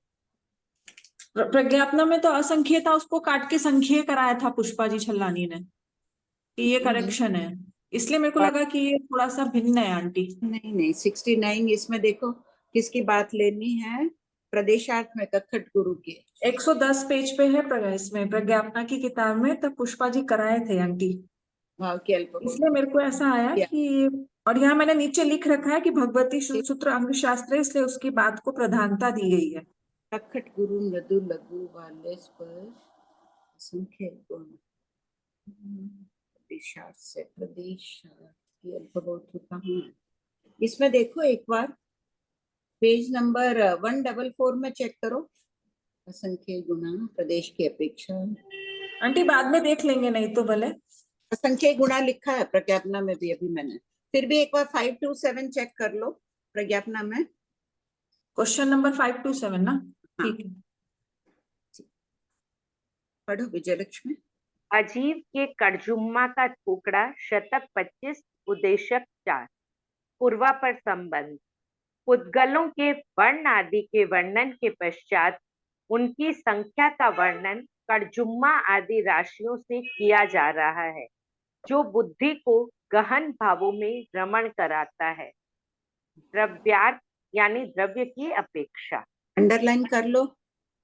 प्रज्ञापना में तो असंख्य था, उसको काट के संख्य कराया था पुष्पा जी छल्लानी ने, कि ये करेक्शन है, इसलिए मेरे को लगा कि ये थोड़ा सा भिन्न है आंटी। नहीं नहीं 69 इसमें देखो किसकी बात लेनी है, प्रदेशार्थ में कक्खट गुरु की। 110 पेज पे है इसमें प्रज्ञापना की किताब में, तब पुष्पा जी कराए थे आंटी, भाव की अल्प इसलिए मेरे को ऐसा आया कि, और यहाँ मैंने नीचे लिख रखा है कि भगवती सूत्र अंग शास्त्र है, इसलिए उसकी बात को प्रधानता दी गई है। कक्खट गुरु मृदु लघु वाले स्पर्श असंख्य गुण प्रदेशार्थ से प्रदेश की अल्प बहुत कहाँ है? इसमें देखो एक बार पेज नंबर 144 में चेक करो, असंख्य गुणा प्रदेश की अपेक्षा। आंटी बाद में देख लेंगे, नहीं तो भले। असंख्य गुणा लिखा है प्रज्ञापना में भी अभी मैंने, फिर भी एक बार 527 चेक कर लो प्रज्ञापना में। क्वेश्चन नंबर 527 ना, ठीक है। पढ़ो विजयलक्ष्मी। अजीव के कड़जुम्मा का टुकड़ा शतक 25 उद्देशक 4 पूर्वा पर संबंध। पुद्गलों के वर्ण आदि के वर्णन के पश्चात उनकी संख्या का वर्णन कड़जुम्मा आदि राशियों से किया जा रहा है, जो बुद्धि को गहन भावों में रमण कराता है। द्रव्यार्थ यानी द्रव्य की अपेक्षा। अंडरलाइन कर लो,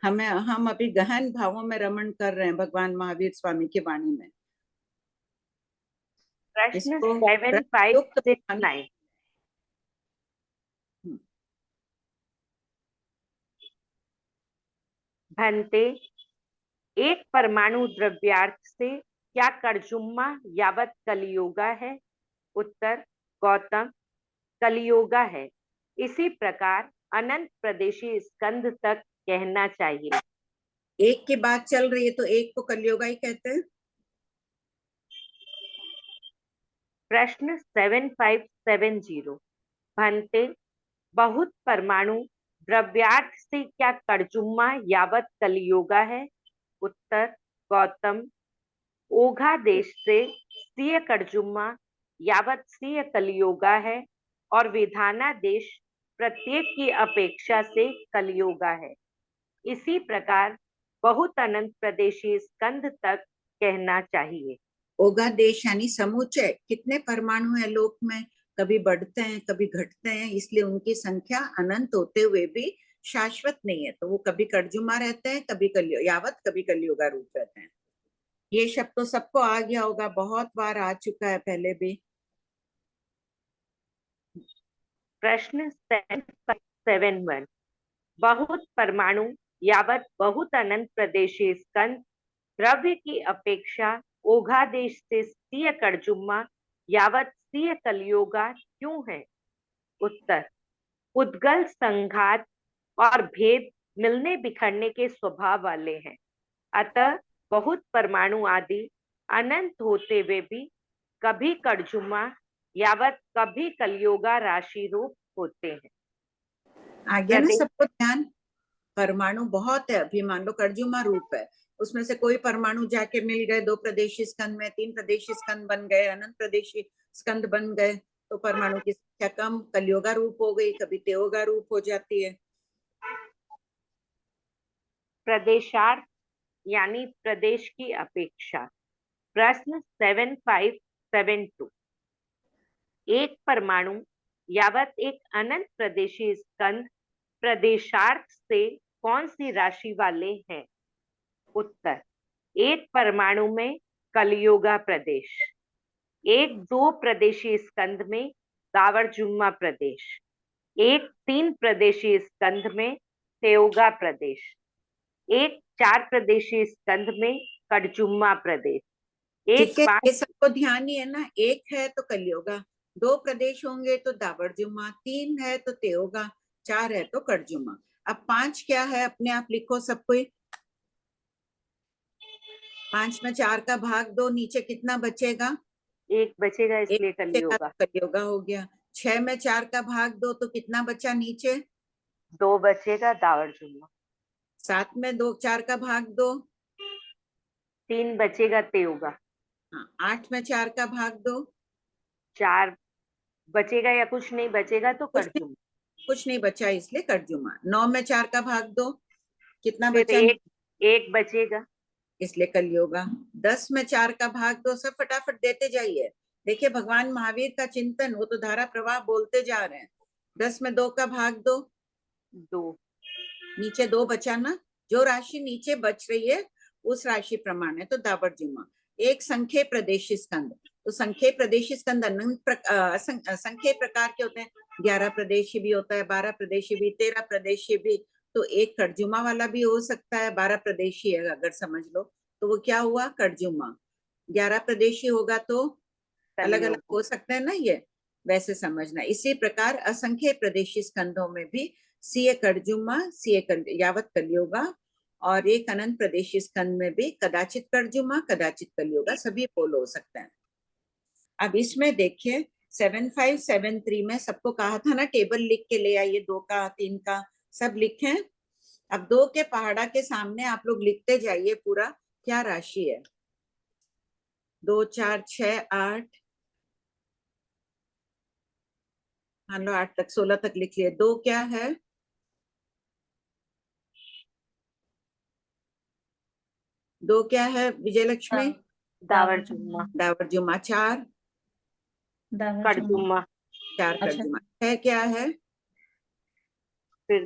हम अभी गहन भावों में रमण कर रहे हैं भगवान महावीर स्वामी की वाणी में। प्रश्न इसको 7569। भंते, एक परमाणु द्रव्यार्थ से क्या कड़जुम्मा यावत कलियोगा है? उत्तर, गौतम, कलियोगा है। इसी प्रकार अनंत प्रदेशी स्कंद तक कहना चाहिए। एक की बात चल रही है तो एक को कलियोगा ही कहते हैं। प्रश्न 7570। भंते, बहुत परमाणु द्रव्यार्थ से क्या कड़जुम्मा यावत कलियोगा है? उत्तर, गौतम, ओघा देश से सीय कड़जुम्मा यावत सीय कलियोगा है और विधाना देश प्रत्येक की अपेक्षा से कलियोगा है। इसी प्रकार बहुत अनंत प्रदेशी स्कंद तक कहना चाहिए। ओघा देश यानी समूचय, कितने परमाणु है लोक में, कभी बढ़ते हैं कभी घटते हैं, इसलिए उनकी संख्या अनंत होते हुए भी शाश्वत नहीं है, तो वो कभी कड़जुमा रहते हैं, कभी यावत, कभी कलियुगा रूप रहते हैं। ये शब्द तो सबको आ गया होगा, बहुत बार आ चुका है पहले भी। प्रश्न 771। बहुत परमाणु यावत बहुत अनंत प्रदेशी स्कंद द्रव्य की अपेक्षा ओघा देश से सीय कड़जुम्मा यावत सीय कलियोगा क्यों है? उत्तर, उद्गल संघात और भेद मिलने बिखरने के स्वभाव वाले हैं, अतः बहुत परमाणु आदि अनंत होते हुए भी कभी कड़जुम्मा यावत कभी कलियोगा राशि रूप होते हैं। आ गया ना सबको ध्यान, परमाणु बहुत है, अभी मान लो कड़जुमा रूप है, उसमें से कोई परमाणु जाके मिल गए 2 प्रदेशी स्कंद में, 3 प्रदेशी स्कंद बन गए, अनंत प्रदेशी स्कंद बन गए, तो परमाणु की संख्या कम, कलियोगा रूप हो गई, कभी तेयोगा रूप हो जाती है। प्रदेशार्थ यानी प्रदेश की अपेक्षा। प्रश्न 7572। एक परमाणु यावत एक अनंत प्रदेशी स्कंद प्रदेशार्थ से कौन सी राशि वाले हैं? उत्तर, एक परमाणु में कलियोगा प्रदेश, एक 2 प्रदेशी स्कंद में दावरजुम्मा प्रदेश, एक 3 प्रदेशी स्कंद में तेयोगा प्रदेश, एक 4 प्रदेशी स्कंद में कड़जुम्मा प्रदेश, एक ठीक है, 5। ये सबको ध्यान ही है ना, एक है तो कलियोगा, 2 प्रदेश होंगे तो दावरजुम्मा, 3 है तो तेयोगा, 4 है तो कड़जुम्मा। अब 5 क्या है अपने आप लिखो सब कोई। 5 में 4 का भाग दो, नीचे कितना बचेगा? एक बचेगा, एक इसलिए बचेगा कलियोगा। तो कलियोगा हो गया। 6 में 4 का भाग दो तो कितना बचा नीचे? 2 बचेगा, दावरजुम्मा। 7 में 4 का भाग दो, 3 बचेगा, तेयोगा। हाँ 8 में 4 का भाग दो, 4 बचेगा या कुछ नहीं बचेगा तो कड़जुमा। कुछ नहीं बचा इसलिए कड़जुमा। 9 में 4 का भाग दो, कितना फिर बचा? एक बचेगा। इसलिए कलियोगा। 10 में 4 का भाग दो, सब फटाफट देते जाइए। देखिए भगवान महावीर का चिंतन, वो तो धारा प्रवाह बोलते जा रहे हैं। 10 में 2 का भाग दो, 2। नीचे 2 बचा ना, जो राशि नीचे बच रही है उस राशि प्रमाण है तो दावर जुमा। एक संख्य प्रदेशी स्कंद, तो संख्य प्रदेशी स्कंद अनंत संख्य प्रकार के होते हैं। 11 प्रदेशी भी होता है, 12 प्रदेशी भी, 13 प्रदेशी भी। तो एक कड़जुमा वाला भी हो सकता है। 12 प्रदेशी है अगर समझ लो तो वो क्या हुआ? कड़जुमा। 11 प्रदेशी होगा तो अलग अलग कलियुग। हो सकते हैं ना, ये वैसे समझना। इसी प्रकार असंख्य प्रदेशी स्कंदों में भी सीए कड़जुमा, सीए यावत कलियोगा, और एक अनंत प्रदेशी स्कंद में भी कदाचित कड़जुमा कदाचित कलियोगा, सभी पोल हो सकते हैं। अब इसमें देखिए 7573 में सबको कहा था ना टेबल लिख के ले आइए, 2 का 3 का सब लिखे। अब 2 के पहाड़ा के सामने आप लोग लिखते जाइए पूरा क्या राशि है। 2 4 6 8, मान लो 8 तक 16 तक लिख लिए। 2 क्या है? 2 क्या है विजयलक्ष्मी? दावर जुम्मा। दावर जुमा। 4 दावर जुम्मा। कड़जुम्मा। 4 अच्छा। कड़जुमा। 6 क्या है? फिर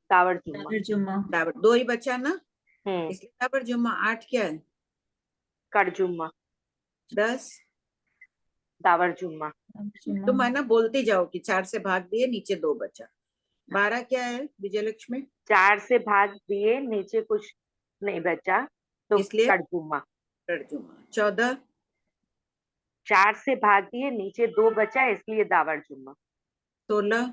दावर जुम्मा। दावर जुम्मा। दावर 2 ही बचा ना, इसलिए दावर जुमा। 8 क्या है? कड़जुम्मा। 10 दावर जुम्मा। दावर जुम्मा। तुम है ना बोलती जाओ कि 4 से भाग दिए नीचे 2 बचा। 12 क्या है विजयलक्ष्मी? 4 से भाग दिए नीचे कुछ नहीं बचा तो इसलिए कड़जुम्मा। कड़जुमा। 14 4 से भाग दिए नीचे 2 बचा इसलिए दावर जुम्मा। 16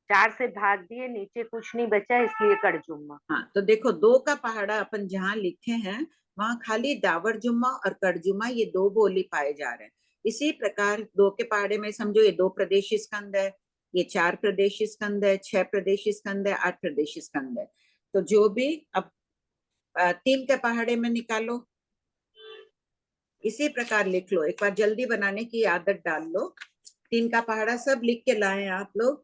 4 से भाग दिए नीचे कुछ नहीं बचा इसलिए कड़जुम्मा। हाँ तो देखो 2 का पहाड़ा अपन जहाँ लिखे हैं वहां खाली दावर जुम्मा और कड़जुमा ये 2 बोली पाए जा रहे हैं। इसी प्रकार 2 के पहाड़े में समझो ये 2 प्रदेशी स्कंद है, ये 4 प्रदेशी स्कंद है, 6 प्रदेशी स्कंद है, 8 प्रदेशी स्कंद है। तो जो भी अब 3 के पहाड़े में निकालो, इसी प्रकार लिख लो। एक बार जल्दी बनाने की आदत डाल लो। 3 का पहाड़ा सब लिख के लाए आप लोग।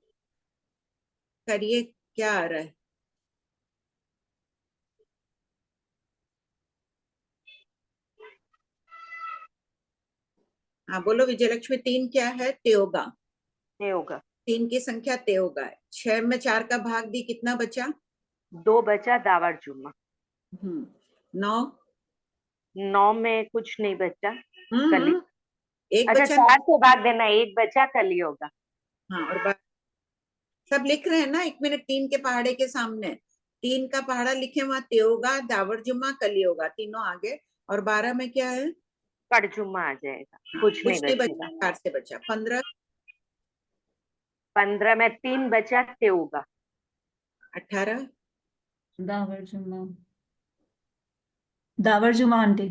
करिए क्या आ रहा है। हाँ बोलो विजयलक्ष्मी। 3 क्या है? त्योगा। ये होगा 3 की संख्या त्योगा है। 6 में 4 का भाग दी, कितना बचा? 2 बचा दावर जुम्मा। 9 9 में कुछ नहीं बचा कली। एक अच्छा बचा। 4 से भाग देना, 1 बचा कली होगा। हाँ और सब लिख रहे हैं ना 1 मिनट। 3 के पहाड़े के सामने 3 का पहाड़ा लिखे, वहां त्योगा दावर जुम्मा कलियोगा तीनों आगे। और 12 में क्या है? कड़जुम्मा आ जाएगा, हाँ, कुछ नहीं कुछ नहीं बचेगा। बचा, 4 से बचा। 15 15 में 3 बचा त्योगा। 18 दावर जुम्मा। दावर जुम्मा आंटी।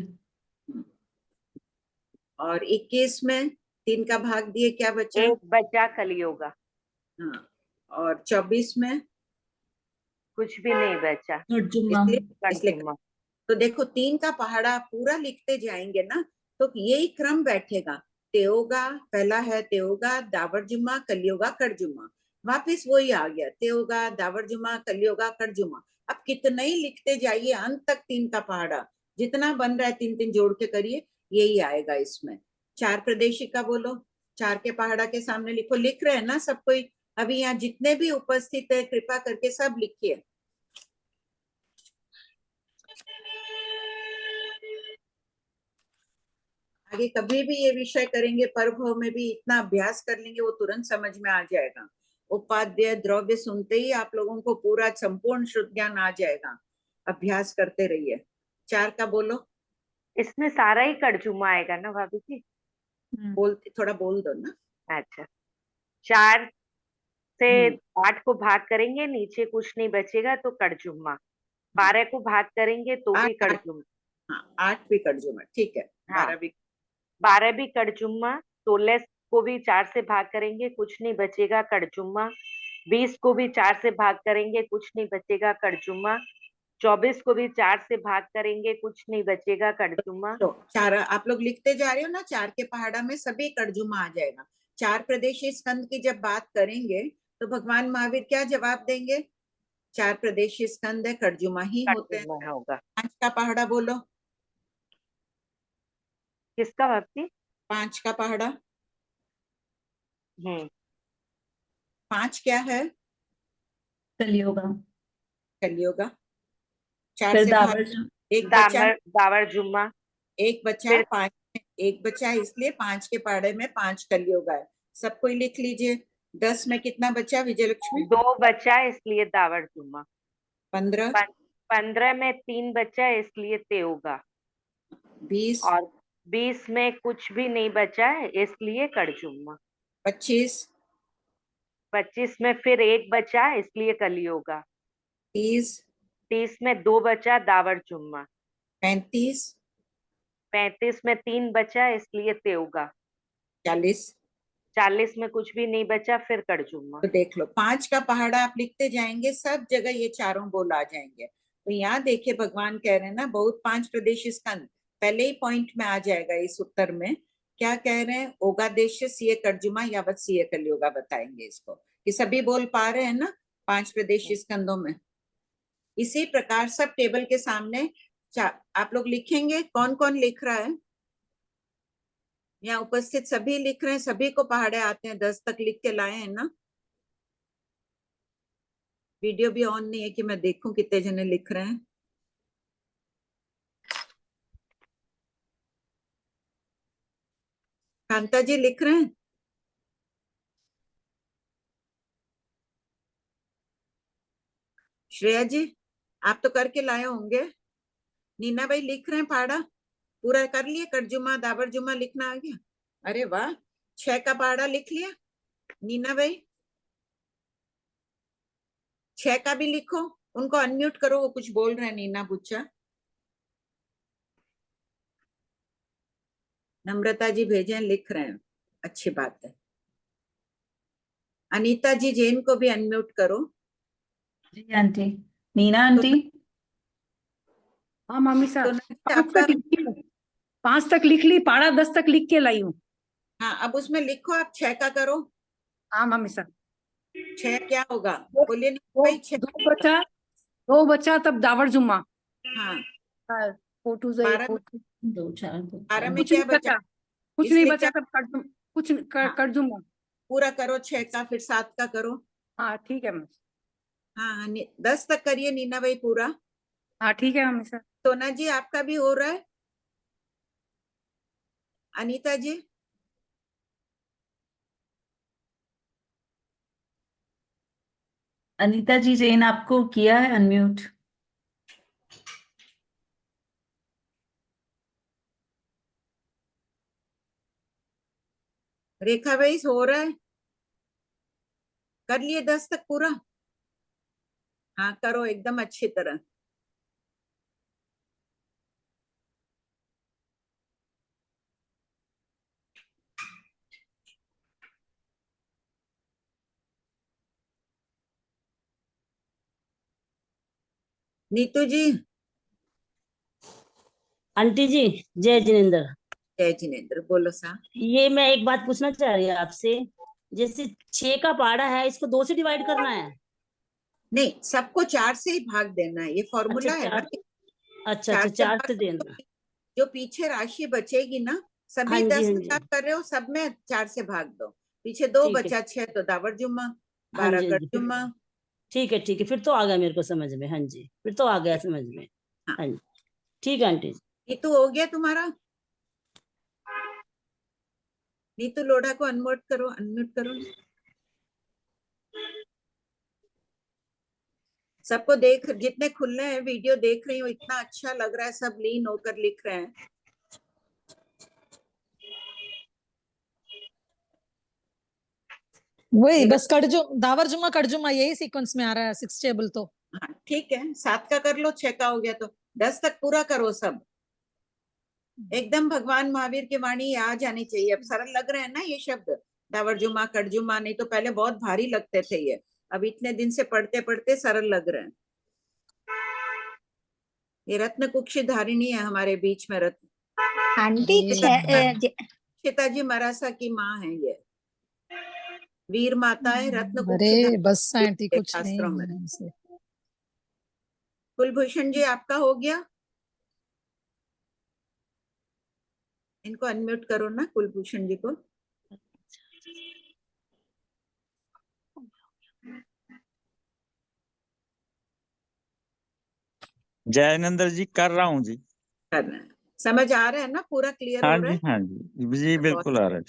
और 21 में 3 का भाग दिए, क्या बचा? 1 बचा कली होगा। हाँ और 24 में कुछ भी नहीं बचा जुम्मा। इसलिए इसलिए कड़जुम्मा। तो देखो 3 का पहाड़ा पूरा लिखते जाएंगे ना तो यही क्रम बैठेगा। त्योगा पहला है, त्योगा दावर जुम्मा कलियोगा कड़जुम्मा। वापिस वही आ गया, त्योगा दावर जुम्मा कलियोगा कड़जुम्मा। अब कितने ही लिखते जाइए अंत तक 3 का पहाड़ा जितना बन रहा है 3 3 जोड़ के करिए, यही आएगा इसमें। 4 प्रदेशी का बोलो। 4 के पहाड़ा के सामने लिखो। लिख रहे हैं ना सब कोई? अभी यहाँ जितने भी उपस्थित है कृपा करके सब लिखिए। आगे कभी भी ये विषय करेंगे पर्व में भी इतना अभ्यास कर लेंगे वो तुरंत समझ में आ जाएगा। उपाध्याय द्रव्य सुनते ही आप लोगों को पूरा संपूर्ण शुद्ध ज्ञान आ जाएगा। अभ्यास करते रहिए। 4 का बोलो। इसमें सारा ही कड़जुम्मा आएगा ना भाभी जी? बोलते थोड़ा बोल दो ना। अच्छा 4 से हम्म 8 को भाग करेंगे नीचे कुछ नहीं बचेगा तो कड़जुम्मा। 12 को भाग करेंगे तो भी 8 8 कड़जुम्मा। हाँ 8 भी कड़जुमा, ठीक है। हाँ 12 भी 12 भी कड़जुम्मा। 16 को भी 4 से भाग करेंगे कुछ नहीं बचेगा कड़जुम्मा। 20 को भी 4 से भाग करेंगे कुछ नहीं बचेगा कड़जुम्मा। 24 को भी 4 से भाग करेंगे, कुछ नहीं बचेगा कड़जुमा। तो 4 आप लोग लिखते जा रहे हो ना, 4 के पहाड़ा में सभी कड़जुमा आ जाएगा। 4 प्रदेशी स्कंद की जब बात करेंगे तो भगवान महावीर क्या जवाब देंगे? 4 प्रदेशी स्कंद है, कड़जुमा ही होते हैं। कड़जुमा होगा। 5 का पहाड़ा बोलो। किसका भक्ति? 5 का पहाड़ा। 5 क्या है? कलियुगा। कलियुगा। 4 फिर से भाग, एक बचा, दावरजुम्मा। एक बचा, फिर 5 में एक बचा, इसलिए 5 के पहाड़े में 5 कलियुगा है। सबको ही लिख लीजिए। 10 में कितना बचा विजयलक्ष्मी? 2 बचा इसलिए दावरजुम्मा। 15, 15 में 3 बचा इसलिए तेउगा। 20, और 20 में कुछ भी नहीं बचा है इसलिए कड़जुम्मा। 25, 25 में फिर 1 बचा है इसलिए कलियुगा। 30, 30 में 2 बचा दावरजुम्मा। 35, 35 में 3 बचा इसलिए तेउगा। 40। 40 में कुछ भी नहीं बचा फिर कड़जुम्मा। तो देख लो, 5 का पहाड़ा आप लिखते जाएंगे, सब जगह ये चारों बोल आ जाएंगे। तो यहाँ देखिए भगवान कह रहे हैं ना, बहुत 5 प्रदेशी स्कंद पहले ही पॉइंट में आ जाएगा इस उत्तर में। क्या कह रहे हैं? ओगादेश सीए कड़जुमा यावत सीए कलियुगा बताएंगे इसको, कि सभी बोल पा रहे हैं ना 5 प्रदेशी स्कंदों में। इसी प्रकार सब टेबल के सामने आप लोग लिखेंगे। कौन कौन लिख रहा है? यहाँ उपस्थित सभी लिख रहे हैं, सभी को पहाड़े आते हैं, 10 तक लिख के लाए हैं ना। वीडियो भी ऑन नहीं है कि मैं देखूं कितने जने लिख रहे हैं। कांता जी लिख रहे हैं? श्रेया जी आप तो करके लाए होंगे। नीना भाई लिख रहे हैं पहाड़ा? पूरा कर लिए? कड़जुमा दावरजुमा लिखना आ गया? अरे वाह, 6 का पहाड़ा लिख लिया नीना भाई। 6 का भी लिखो। उनको अनम्यूट करो, वो कुछ बोल रहे हैं। नीना बुच्चा, नम्रता जी भेजे, लिख रहे हैं, अच्छी बात है। अनीता जी जैन को भी अनम्यूट करो। जी आंटी। मीना आंटी। हाँ मामी तो साहब, 5 आपका, तक लिखी हूँ। 5 तक लिख ली, पहाड़ा 10 तक लिख के लाई हूँ। हाँ अब उसमें लिखो, आप 6 का करो। हाँ मामी साहब। 6 क्या होगा दो बोलिए दो भाई? 6 दो बचा, 2 बचा तब दावर जुम्मा। हाँ। 4 2 से 12 2 4 2 12 4। में कुछ क्या नहीं बचा? बचा, कुछ नहीं इसलिए बचा क्या? तब कुछ हाँ, कर जुम्मा। पूरा करो 6 का, फिर 7 का करो। हाँ ठीक है मामी। हाँ 10 तक करिए नीना भाई पूरा। हाँ ठीक है मामी साहब। सोना जी आपका भी हो रहा है? अनीता जी? अनीता जी जैन आपको किया है अनम्यूट। रेखा भाई हो रहा है? कर लिए 10 तक पूरा? हाँ करो एकदम अच्छी तरह। नीतू जी? आंटी जी, जय जिनेन्द्र। जय जिनेन्द्र, बोलो सा। ये मैं एक बात पूछना चाह रही हूँ आपसे। जैसे 6 का पहाड़ा है, इसको 2 से डिवाइड करना है? नहीं, सबको 4 से ही भाग देना है, ये अच्छा फॉर्मूला है ना। 4। अच्छा 4 अच्छा, से 4 भाग से दो, देना। जो पीछे राशि बचेगी ना, हाँ सभी जी 10 हाँ से जी, आप कर रहे हो, सब में 4 से भाग दो। पीछे 2 ठीक है। बचा, 6 तो दावर जुम्मा, हाँ 12 जी हाँ कर जी, जुम्मा। ठीक है ठीक है, फिर तो आ गया मेरे को समझ में। हाँ जी, फिर तो आ गया समझ में। हाँ हाँ जी, ठीक है आंटी जी। नीतू हो गया तुम्हारा? नीतू लोढ़ा को अनम्यूट करो, अनम्यूट करो। सबको देख, जितने खुले हैं वीडियो देख रही हूँ, इतना अच्छा लग रहा है, सब लीन होकर लिख रहे हैं। वही मेरा बस दावर जुम्मा कड़जुमा यही सीक्वेंस में आ रहा है 6 टेबल तो। हाँ ठीक है, 7 का कर लो, 6 का हो गया, तो 10 तक पूरा करो सब। एकदम भगवान महावीर की वाणी आ जानी चाहिए। अब सरल लग रहे हैं ना ये शब्द, दावरजुमा कड़जुमा। नहीं तो पहले बहुत भारी लगते थे ये, अब इतने दिन से पढ़ते पढ़ते सरल लग रहे हैं। ये रत्न कुक्षी धारिणी है हमारे बीच में। रत्न आंटी सीताजी मरासा की माँ है ये, वीर माता है, रत्न कुक्षी अरे धारिणी बस आंटी कुछ शास्त्रों नहीं में। है हमसे। कुलभूषण जी आपका हो गया? इनको अनम्यूट करो ना, कुलभूषण जी को। जयनंदर जी कर रहा हूँ जी। करना है, समझ आ रहा है ना, पूरा क्लियर हाँ हो रहा जी, है? हाँ जी बिल्कुल आ रहा है।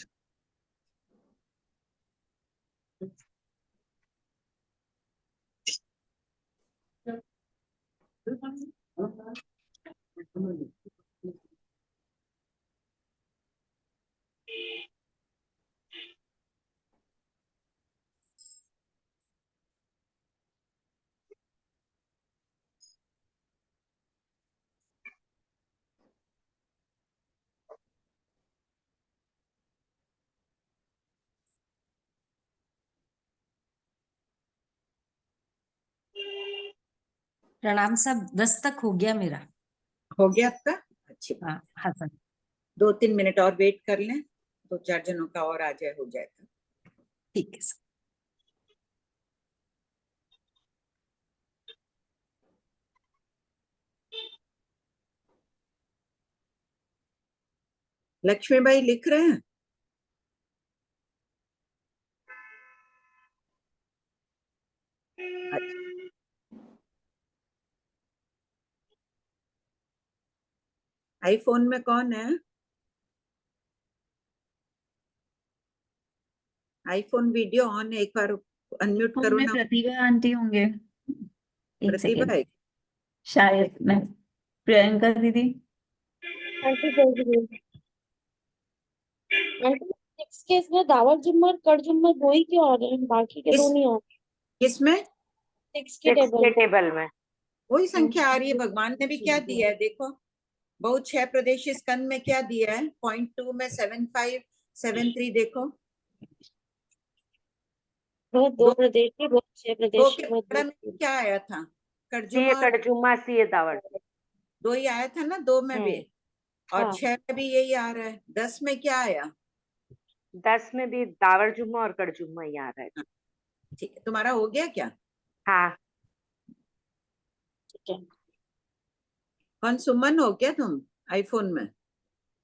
प्रणाम सब, 10 तक हो गया मेरा। हो गया आपका? अच्छी बात। हाँ हाँ सर। 2-3 मिनट और वेट कर लें, 2-4 जनों का और आ जाए, हो जाएगा। ठीक है सर। लक्ष्मीबाई लिख रहे हैं? अच्छा। आईफोन में कौन है? आईफोन वीडियो ऑन है, एक बार अनम्यूट फोन करो में ना। प्रतिभा आंटी होंगे। एक प्रतिभा सेकेंड, है? शायद मैं, प्रियंका दीदी। आंटी नेक्स्ट केस में दावत जुम्मर कड़ जुम्मर दो ही क्यों आ रहे हैं, बाकी के दो नहीं आ रहे? किसमें? 6 के 6 के टेबल। टेबल में वही संख्या आ रही है। भगवान ने भी क्या दिया है देखो, बहुत 6 प्रदेशी स्कंद में क्या दिया है, 0.2 में 7573 देखो। बहुत दो प्रदेशी, बहुत 6 दो प्रदेशी, के बहुत पकड़ा में दो। क्या आया था? सी कड़जुमा और कड़जुमा सी दावत। 2 ही आया था ना, 2 में भी, और हाँ 6 में भी यही आ रहा है। 10 में क्या आया? 10 में भी दावर जुम्मा और कड़जुम्मा ही आ रहा है। ठीक है, तुम्हारा हो गया क्या? हाँ ठीक है। कौन सुमन हो क्या तुम? आईफोन में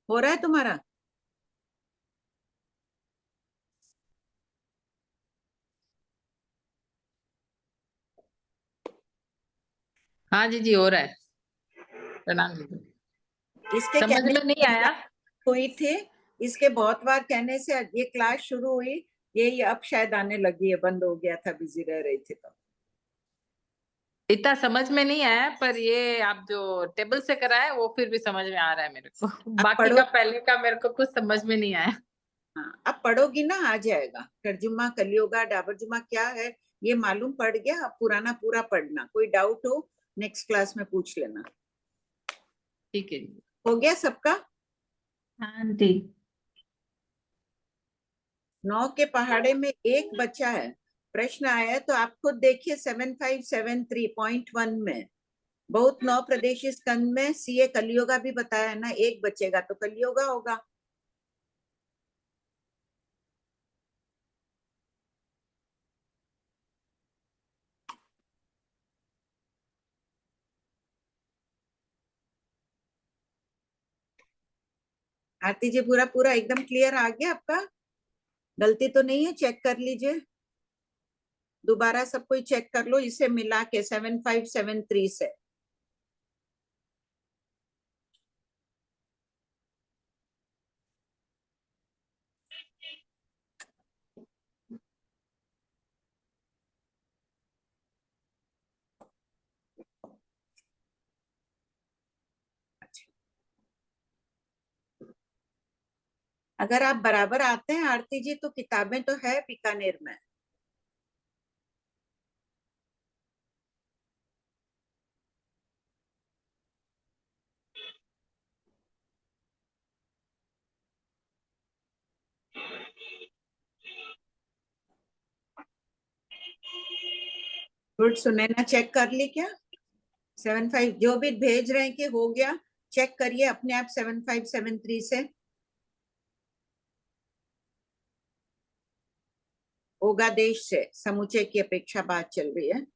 हो रहा है तुम्हारा? हाँ जी हो रहा है। प्रणाम जी। इसके समझ कहने में नहीं आया। हुई थी, इसके बहुत बार कहने से ये क्लास शुरू हुई, ये अब शायद आने लगी है, बंद हो गया था, बिजी रह रही थी तो। इतना समझ में नहीं आया, पर ये आप जो टेबल से करा है वो फिर भी समझ में आ रहा है मेरे को। बाकी पढ़ो। का पहले का मेरे को कुछ समझ में नहीं आया। हाँ, अब पढ़ोगी ना, आ जाएगा। तर्जुमा, कलियोगा, डाबरजुमा क्या है ये मालूम पड़ गया। अब पुराना पूरा पढ़ना, कोई डाउट हो नेक्स्ट क्लास में पूछ लेना। ठीक है जी। हो गया सबका? हाँ आंटी। 9 के पहाड़े में एक बच्चा है, प्रश्न आया है, तो आप खुद देखिए 7573.1 में बहुत 9 प्रदेशी स्कंद में सीए कलियोगा भी बताया है ना, एक बचेगा तो कलियोगा होगा। आरती जी पूरा पूरा एकदम क्लियर आ गया आपका? गलती तो नहीं है? चेक कर लीजिए दोबारा, सब कोई चेक कर लो इसे मिला के 7573 से। अगर आप बराबर आते हैं आरती जी तो किताबें तो है बीकानेर में। गुड, सुनैना चेक कर ली क्या? 75 जो भी भेज रहे हैं कि हो गया, चेक करिए अपने आप 7573 से। ओगा देश से समुच्चय की अपेक्षा बात चल रही है।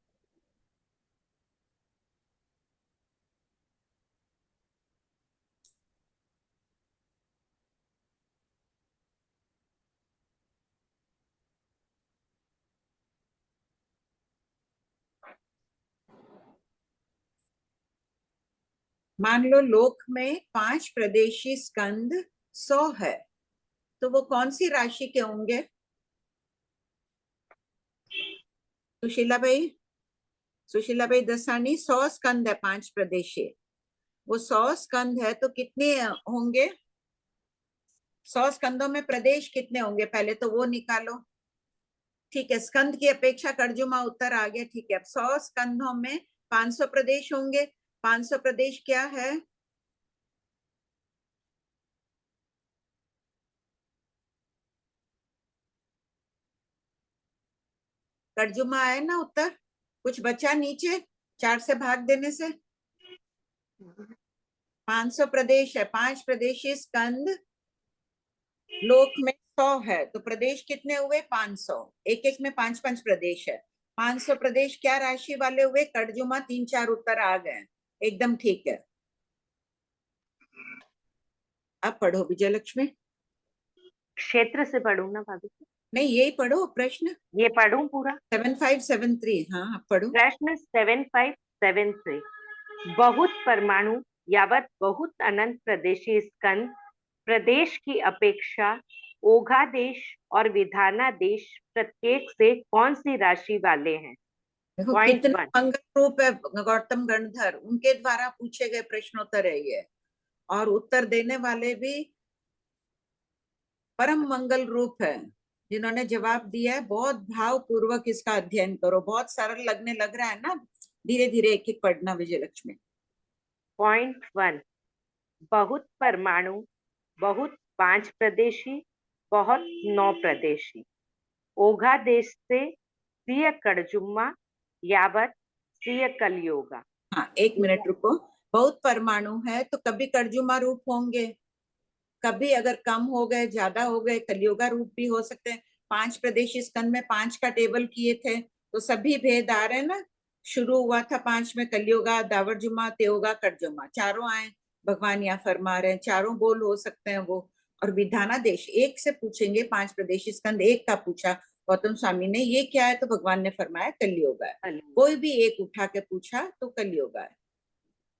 मान लो लोक में 5 प्रदेशी स्कंद 100 है, तो वो कौन सी राशि के होंगे? सुशीला भाई दसानी, 100 स्कंद है 5 प्रदेशी, वो 100 स्कंद है तो कितने होंगे? 100 स्कंदों में प्रदेश कितने होंगे पहले तो वो निकालो। ठीक है, स्कंद की अपेक्षा कर्जुमा उत्तर आ गया। ठीक है, अब 100 स्कंदों में 500 प्रदेश होंगे। 500 प्रदेश क्या है? कर्जुमा है ना उत्तर, कुछ बचा नीचे 4 से भाग देने से? 500 प्रदेश है, 5 प्रदेशी स्कंद लोक में 100 है, तो प्रदेश कितने हुए? 500। एक एक में 5-5 प्रदेश है। 500 प्रदेश क्या राशि वाले हुए? कर्जुमा। 3-4 उत्तर आ गए, एकदम ठीक है। अब पढ़ो विजयलक्ष्मी। क्षेत्र से पढ़ू ना भाभी? नहीं, यही पढ़ो प्रश्न। ये पढ़ूं पूरा? 7573। हाँ, अब पढ़ो। प्रश्न 7573। बहुत परमाणु यावत बहुत अनंत प्रदेशी स्कंद प्रदेश की अपेक्षा ओघा देश और विधाना देश प्रत्येक से कौन सी राशि वाले हैं? देखो पॉइंट कितना 1। मंगल रूप है गौतम गणधर, उनके द्वारा पूछे गए प्रश्नोत्तर है ये, और उत्तर देने वाले भी परम मंगल रूप है जिन्होंने जवाब दिया है। बहुत भाव पूर्वक इसका अध्ययन करो, बहुत सरल लगने लग रहा है ना, धीरे धीरे एक एक पढ़ना विजयलक्ष्मी। पॉइंट 1। बहुत परमाणु बहुत 5 प्रदेशी बहुत 9 प्रदेशी ओघा देश से सिय कड़जुम्मा यावत सिय कलियोगा। हाँ, 1 मिनट रुको। बहुत परमाणु है तो कभी कर्जुमा रूप होंगे, कभी अगर कम हो गए ज्यादा हो गए कलियोगा रूप भी हो सकते हैं। 5 प्रदेशी स्कंद में 5 का टेबल किए थे तो सभी भेद आ रहे हैं ना। शुरू हुआ था 5 में कलियोगा, दावरजुमा, त्योगा, कटजुमा, चारों आए। भगवान यहाँ फरमा रहे हैं चारों बोल हो सकते हैं वो। और विधाना देश एक से पूछेंगे, 5 प्रदेशी स्कंद एक का पूछा गौतम स्वामी ने, ये क्या है तो भगवान ने फरमाया कलियोगा है। कोई भी एक उठा के पूछा तो कलियोगा है।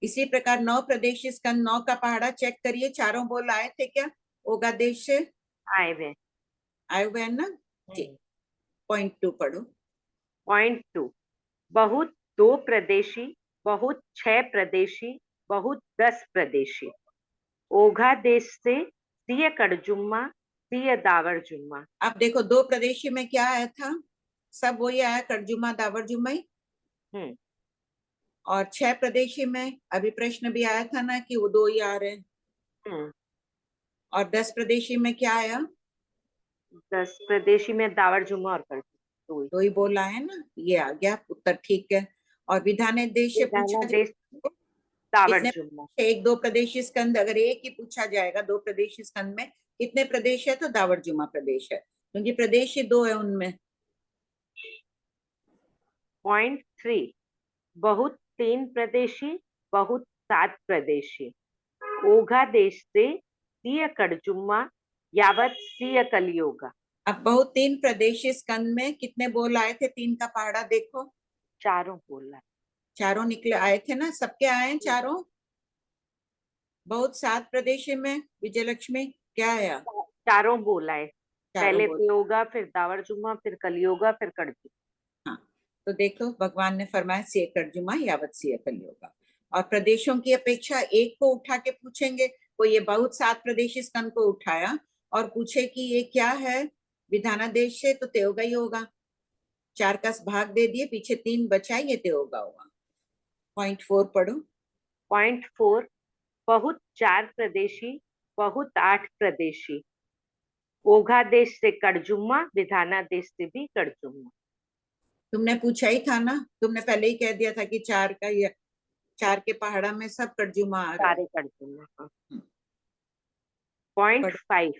इसी प्रकार 9 प्रदेशी स्कंद 9 का पहाड़ा चेक करिए, चारों बोल आए थे क्या ओगा देश से? आए हुए ना। ठीक, पॉइंट 2 पढ़ो। पॉइंट 2। बहुत 2 प्रदेशी बहुत 6 प्रदेशी बहुत 10 प्रदेशी ओघा देश से सिय कड़जुम्मा सिय दावरजुम्मा। अब देखो 2 प्रदेशी में क्या आया था? सब वही आया, कड़जुमा दावरजुम्मा ही। और 6 प्रदेशी में अभी प्रश्न भी आया था ना कि वो 2 ही आ रहे हैं। और 10 प्रदेशी में क्या आया? 10 प्रदेशी में दावरजुम्मा और कड़जुम्मा 2 ही बोला है ना, ये आ गया उत्तर ठीक है। और विधान देश से पूछा दावरजुम्मा। 1-2 प्रदेशी स्कंद अगर एक ही पूछा जाएगा, 2 प्रदेशी स्कंद में कितने प्रदेश है तो दावरजुमा प्रदेश है, क्योंकि प्रदेश ही 2 है उनमें। पॉइंट 3। बहुत 3 प्रदेशी बहुत 7 प्रदेशी ओघा देश से सिय कड़जुम्मा यावत सिय कलियोगा। अब बहुत 3 प्रदेशी स्कंद में कितने बोल आए थे? 3 का पहाड़ा देखो, चारों बोल आए, चारों निकले आए थे ना, सबके आए हैं चारों। बहुत 7 प्रदेशी में विजयलक्ष्मी क्या आया? चारों बोल आए, पहले त्योगा फिर दावरजुम्मा फिर कलियोगा फिर कड़जुम्मा। हाँ, तो देखो भगवान ने फरमाया सिय कड़जुमा यावत सिय कलियोगा। और प्रदेशों की अपेक्षा एक को उठा के पूछेंगे, वो ये बहुत 7 प्रदेशी स्कंद को उठाया और पूछे कि ये क्या है विधाना देश से, तो त्योगा ही होगा। 4 का भाग दे दिए, पीछे 3 बचा, ये त्योगा होगा। पॉइंट 4 पढ़ो। पॉइंट 4। बहुत 4 प्रदेशी बहुत 8 प्रदेशी ओघा देश से कड़जुम्मा विधाना देश से भी कड़जुम्मा। तुमने पूछा ही था ना, तुमने पहले ही कह दिया था कि 4 का ये चार के पहाड़ा में सब कर्जुमा आ रहा है। सारे कर्जुमा। पॉइंट 5,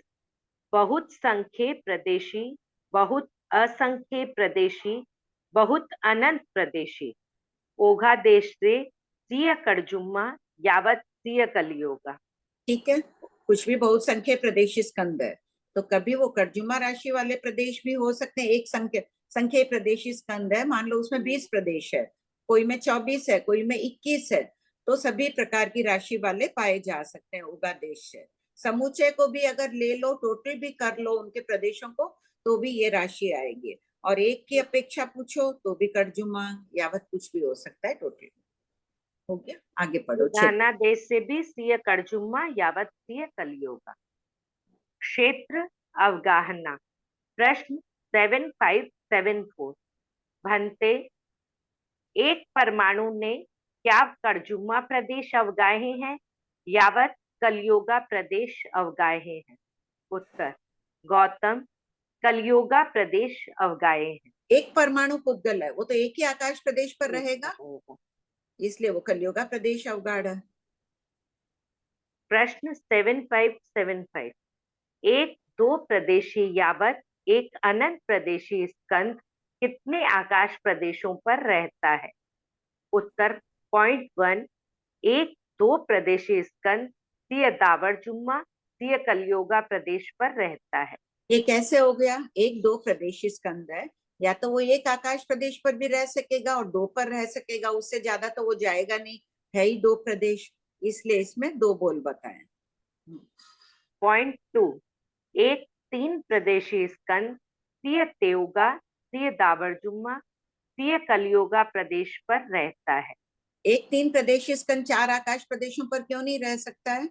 बहुत संख्य प्रदेशी, बहुत असंख्य प्रदेशी, बहुत अनंत प्रदेशी, ओघा देश से सिय कर्जुमा यावत सिय कलियोगा। ठीक है, कुछ भी बहुत संख्य प्रदेशी स्कंद है, तो कभी वो कर्जुमा राशि वाले प्रदेश भी हो सकते हैं। एक संख्य प्रदेशी स्कंद है, मान लो उसमें 20 प्रदेश है, कोई में 24 है, कोई में 21 है, तो सभी प्रकार की राशि वाले पाए जा सकते हैं ओघा देश से। समूचे को भी अगर ले लो, टोटल भी कर लो उनके प्रदेशों को, तो भी ये राशि आएगी। और एक की अपेक्षा पूछो तो भी कर्जुमा यावत कुछ भी हो सकता है, टोटल हो गया। आगे पढ़ो। विधाना देश से भी सिय कर्जुमा यावत सिय कलियोगा। क्षेत्र अवगाहना। प्रश्न 7574। भंते, एक परमाणु ने क्या कर्जुमा प्रदेश अवगाहे हैं यावत कलियोगा प्रदेश अवगाहे हैं? उत्तर, गौतम, कलियोगा प्रदेश अवगाहे हैं। एक परमाणु पुद्गल है, वो तो एक ही आकाश प्रदेश पर रहेगा, इसलिए वो कलियोगा प्रदेश अवगाढ़ है। प्रश्न 7575। एक दो प्रदेशी यावत एक अनंत प्रदेशी स्कंद कितने आकाश प्रदेशों पर रहता है? उत्तर, पॉइंट 1, एक दो प्रदेशी स्कंद सिय दावर जुम्मा सिय कलियोगा प्रदेश पर रहता है। ये कैसे हो गया? एक दो प्रदेशी स्कंद है, या तो वो एक आकाश प्रदेश पर भी रह सकेगा और दो पर रह सकेगा, उससे ज्यादा तो वो जाएगा नहीं, है ही दो प्रदेश, इसलिए इसमें दो बोल बताएं। पॉइंट 2, एक तीन प्रदेशी स्कंद सिय तेउगा सिय दावर जुम्मा सिय कलियोगा प्रदेश पर रहता है। एक तीन प्रदेशी स्कंद चार आकाश प्रदेशों पर क्यों नहीं रह सकता है?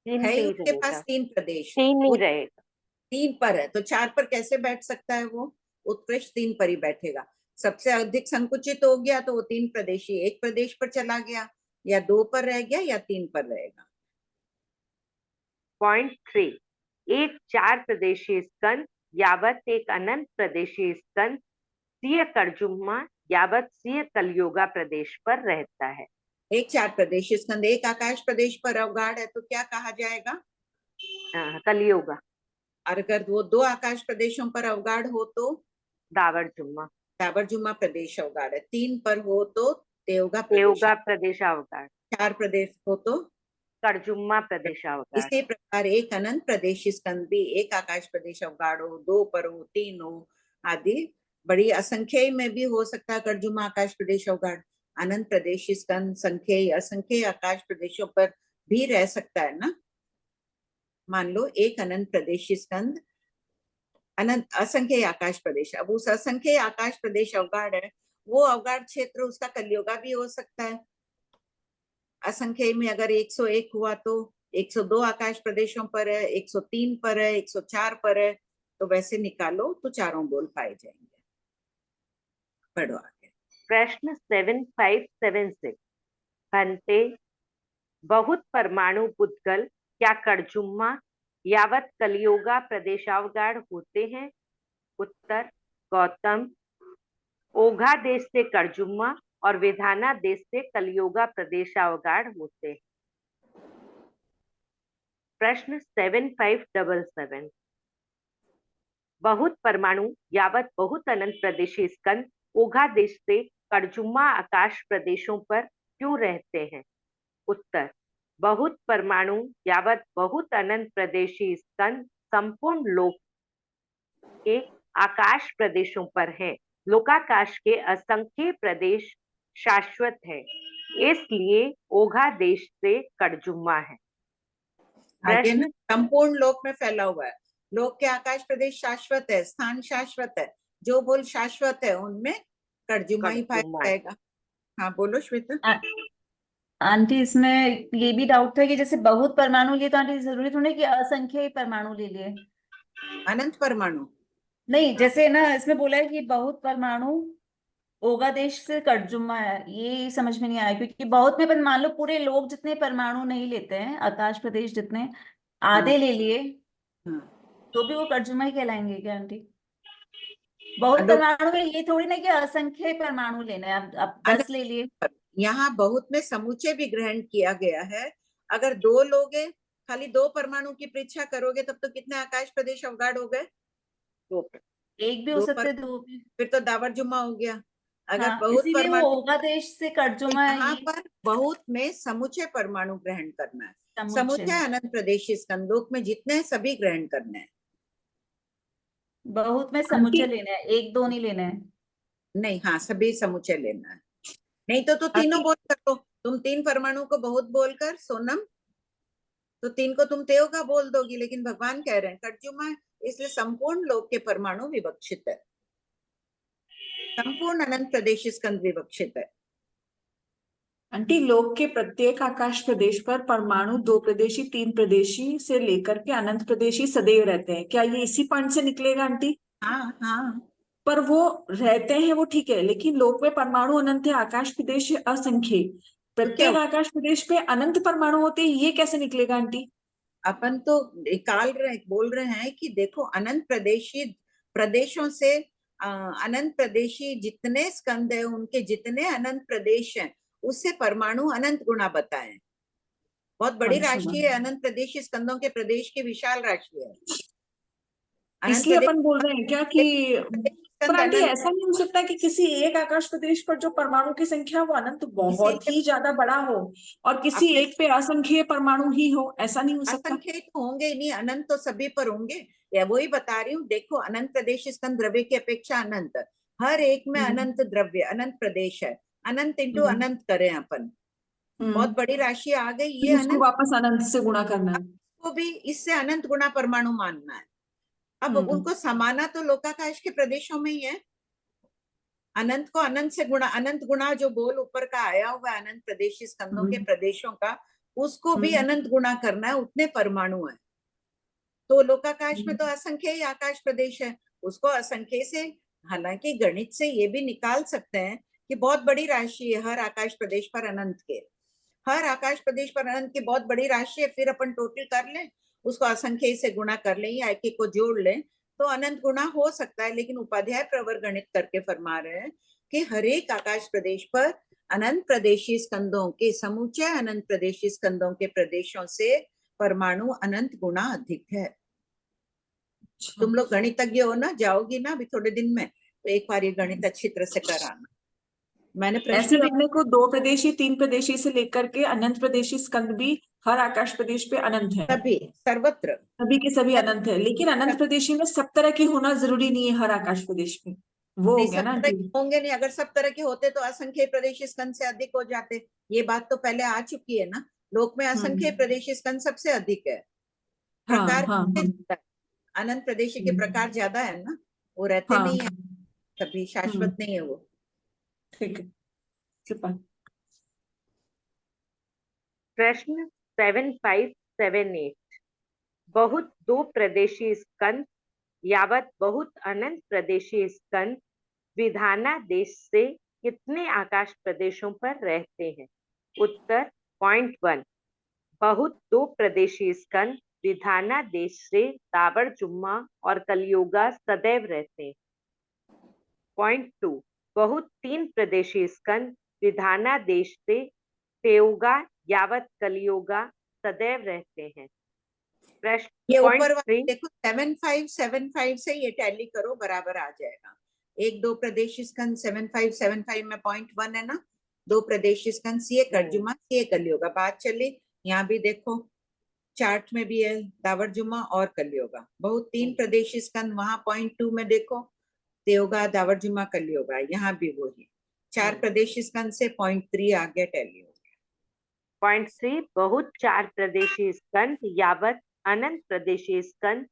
है ही उसके पास तीन प्रदेश, तीन नहीं रहेगा, तीन पर है, तो चार पर कैसे बैठ सकता है? वो उत्कृष्ट तीन पर ही बैठेगा। सबसे अधिक संकुचित हो गया तो वो तीन प्रदेशी एक प्रदेश पर चला गया, या दो पर रह गया या तीन पर रहेगा। पॉइंट 3, एक चार प्रदेशी स्कंद यावत एक अनंत प्रदेशी स्कंद सिय कर्जुम्मा यावत सिय कलियोगा प्रदेश पर रहता है। एक चार प्रदेशी स्कंद एक आकाश प्रदेश पर अवगाढ़ है, तो क्या कहा जाएगा? कलियोगा। और अगर वो दो आकाश प्रदेशों पर अवगाढ़ हो तो दावर जुम्मा प्रदेश अवगाढ़ है। तीन पर हो तो तेउगा प्रदेश अवगाढ़। चार प्रदेश हो तो कर्जुम्मा प्रदेश अवगाढ़। इसी प्रकार एक अनंत प्रदेशी स्कंद भी एक आकाश प्रदेश अवगाढ़ हो, दो पर हो, तीन हो आदि, बड़ी असंख्य में भी हो सकता है कर्जुमा आकाश प्रदेश अवगाढ़। अनंत प्रदेशी स्कंद संख्य असंख्य आकाश प्रदेशों पर भी रह सकता है ना। मान लो एक अनंत प्रदेशी स्कंद अनंत असंख्य आकाश प्रदेश, अब उस असंख्य आकाश प्रदेश अवगाढ़ है, वो अवगाढ़ क्षेत्र उसका कलियोगा भी हो सकता है। असंख्य में अगर 101 हुआ तो 102 आकाश प्रदेशों पर है, 103 पर है, 104 पर है, तो वैसे निकालो तो चारों बोल पाए जाएंगे। पढ़ो आगे। प्रश्न 7576। भंते, बहुत परमाणु पुद्गल क्या कर्जुम्मा यावत कलियोगा प्रदेशावगाढ़ होते हैं? उत्तर, गौतम, ओघा देश से कर्जुम्मा और विधाना देश से कलियोगा प्रदेशावगाढ़ होते हैं। प्रश्न 7577। बहुत परमाणु यावत बहुत अनंत प्रदेशी स्कंद ओघा देश से कर्जुम्मा आकाश प्रदेशों पर क्यों रहते हैं? उत्तर, बहुत परमाणु यावत बहुत अनंत प्रदेशी स्कंद संपूर्ण लोक के आकाश प्रदेशों पर है। लोकाकाश के असंख्य प्रदेश शाश्वत है, इसलिए ओघा देश से कर्जुम्मा है। प्रश्न संपूर्ण लोक में फैला हुआ है, लोक के आकाश प्रदेश शाश्वत है, स्थान शाश्वत है, जो बोल शाश्वत है उनमें कर्जुमा ही पाया जाएगा। हाँ बोलो श्वेता। आंटी इसमें ये भी डाउट था कि जैसे बहुत परमाणु लिए तो आंटी जरूरी थोड़ी कि असंख्य परमाणु ले लिए। अनंत परमाणु नहीं, जैसे ना इसमें बोला है कि बहुत परमाणु ओघा देश से कर्जुम्मा है, ये समझ में नहीं आया, क्योंकि बहुत में पर मान लो पूरे लोग जितने परमाणु नहीं लेते हैं, आकाश प्रदेश जितने आधे ले लिए तो भी वो कर्जुम्मा ही कहलाएंगे क्या आंटी? बहुत परमाणु में ये थोड़ी ना कि असंख्य परमाणु लेना है, अब 10 ले लिए। यहाँ बहुत में समुच्चय भी ग्रहण किया गया है। अगर दो लोग हैं, खाली दो परमाणु की परीक्षा करोगे तब तो कितने आकाश प्रदेश अवगाढ़ हो गए? दो। एक भी हो दो सकते, पर दो भी। फिर तो दावर जुम्मा हो गया। अगर हाँ, बहुत इसीलिए वो परमाणु, होगा देश से तो कर्जुमा यहाँ ये पर बहुत में समुच्चय परमाणु ग्रहण करना है। समुच्चय समुच्चय अनंत प्रदेशी स्कंदोक में जितने हैं सभी ग्रहण करने हैं। बहुत में आंटी समुच्चय लेना है, एक दो नहीं लेना है। नहीं, हाँ, सभी समुच्चय लेना है। नहीं तो तीनों आंटी बोल कर दो। तुम 3 परमाणु को बहुत बोलकर सोनम, तो 3 को तुम तेव का बोल दोगी, लेकिन भगवान कह रहे हैं कर्जुमा, इसलिए संपूर्ण लोक के परमाणु विवक्षित है, संपूर्ण अनंत प्रदेश स्कंद विवक्षित है। आंटी लोक के प्रत्येक आकाश प्रदेश पर परमाणु 2 प्रदेशी 3 प्रदेशी से लेकर के अनंत प्रदेशी सदैव रहते हैं, क्या ये इसी पॉइंट से निकलेगा आंटी? हाँ हाँ, पर वो रहते हैं वो ठीक है, लेकिन लोक में परमाणु अनंत है, आकाश प्रदेश असंख्य, तो क्या प्रत्येक आकाश प्रदेश पे अनंत परमाणु होते हैं, ये कैसे निकलेगा आंटी? अपन तो बोल रहे हैं कि देखो अनंत प्रदेशी प्रदेशों से अनंत प्रदेशी जितने स्कंद है, उनके जितने अनंत प्रदेश हैं, उससे परमाणु अनंत गुना बताएं। बहुत बड़ी अच्छा राशि है, अनंत प्रदेशी स्कंदों के प्रदेश की विशाल राशि है। अनंत इसलिए प्रदेश अपन बोल रहे हैं क्या कि पर स्कंद आंटी अनंत, ऐसा नहीं हो सकता कि किसी एक आकाश प्रदेश पर जो परमाणु की संख्या वो अनंत बहुत इसीलिए ही ज्यादा बड़ा हो और किसी अपने एक पे असंख्य परमाणु ही हो, ऐसा नहीं हो सकता? असंख्य तो होंगे ही नहीं, अनंत तो सभी पर होंगे। या वही बता रही हूँ, देखो अनंत प्रदेश स्कंद द्रव्य की अपेक्षा अनंत, हर एक में अनंत द्रव्य अनंत प्रदेश है। अनंत इंटू हम्म अनंत करें अपन, बहुत बड़ी राशि आ गई। ये फिर उसको अनंत वापस अनंत से गुणा करना है। को भी इससे अनंत गुना परमाणु मानना है। अब उनको समाना तो लोकाकाश के प्रदेशों में ही है। अनंत को अनंत से गुणा, अनंत गुणा जो बोल ऊपर का आया हुआ है अनंत प्रदेशी स्कंदों के प्रदेशों का, उसको भी अनंत गुणा करना है, उतने परमाणु है। तो लोकाकाश में तो असंख्य ही आकाश प्रदेश है, उसको असंख्य से, हालांकि गणित से ये भी निकाल सकते हैं कि बहुत बड़ी राशि है हर आकाश प्रदेश पर अनंत के, हर आकाश प्रदेश पर अनंत की बहुत बड़ी राशि है। फिर अपन टोटल कर लें, उसको असंख्य से गुणा कर लें या एक एक को जोड़ लें तो अनंत गुणा हो सकता है। लेकिन उपाध्याय प्रवर गणित करके फरमा रहे हैं कि हर एक आकाश प्रदेश पर अनंत प्रदेशी स्कंदों के समूचे अनंत प्रदेशी स्कंदों के प्रदेशों से परमाणु अनंत गुणा अधिक है। तुम लोग गणितज्ञ हो ना, जाओगी ना अभी थोड़े दिन में, तो एक बार ये गणित अच्छी तरह से कराना। मैंने ऐसे प्रश्न भी अपने को 2 प्रदेशी 3 प्रदेशी से लेकर के अनंत प्रदेशी स्कंद भी हर आकाश प्रदेश पे अनंत है, सभी सर्वत्र सभी के सभी अनंत है, लेकिन अनंत प्रदेशी में सब तरह के होना जरूरी नहीं है हर आकाश प्रदेश में, वो नहीं, हो गया सब ना तरह आंटी? के होंगे नहीं। अगर सब तरह के होते तो असंख्य प्रदेश स्कंद से अधिक हो जाते। ये बात तो पहले आ चुकी है ना, लोक में असंख्य प्रदेश स्कंद सबसे अधिक है। हाँ प्रकार हाँ हाँ अनंत प्रदेशी के प्रकार ज्यादा है ना, वो रहते हाँ नहीं है, कभी शाश्वत नहीं है वो। ठीक है, कृपा। प्रश्न 7578, बहुत दो प्रदेशी स्कंद यावत बहुत अनंत प्रदेशी स्कंद विधानादेश से कितने आकाश प्रदेशों पर रहते हैं? उत्तर पॉइंट 1, बहुत दो प्रदेशी स्कंद विधानादेश से दावर जुम्मा और कलियुगा सदैव रहते हैं। पॉइंट 2, बहुत तीन प्रदेशी स्कंद विधानादेश से तेउगा यावत कलियुगा सदैव रहते हैं। प्रश्न ये पॉइंट ऊपर वाले 3, देखो 7575 से ये टैली करो, बराबर आ जाएगा। एक दो प्रदेश स्कंद 7575 में पॉइंट 1 है ना, दो प्रदेश स्कंद सीए कर्जुमा सीए कलियुगा। बात चली यहाँ भी देखो, चार्ट में भी है दावर जुम्मा और कलियुगा। बहुत तीन प्रदेश स्कंद वहां पॉइंट 2 में देखो, तेयोगा दावर जुम्मा कलियुगा, यहाँ भी वो ही। 4 प्रदेश स्कंद से पॉइंट 3 आ गया, टैली हो गया। पॉइंट 3, बहुत चार प्रदेशी स्कंद यावत अनंत प्रदेशी स्कंद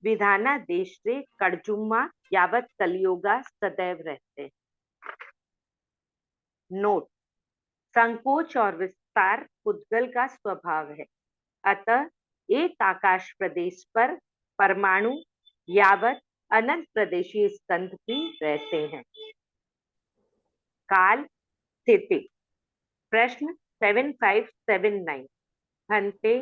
विधानादेश से कड़जुम्मा यावत कलियुगा सदैव रहते। नोट, संकोच और विस्तार पुद्गल का स्वभाव है, अतः एक आकाश प्रदेश पर परमाणु यावत अनंत प्रदेशी स्कंद भी रहते हैं। काल स्थिति, प्रश्न 7579, भंते,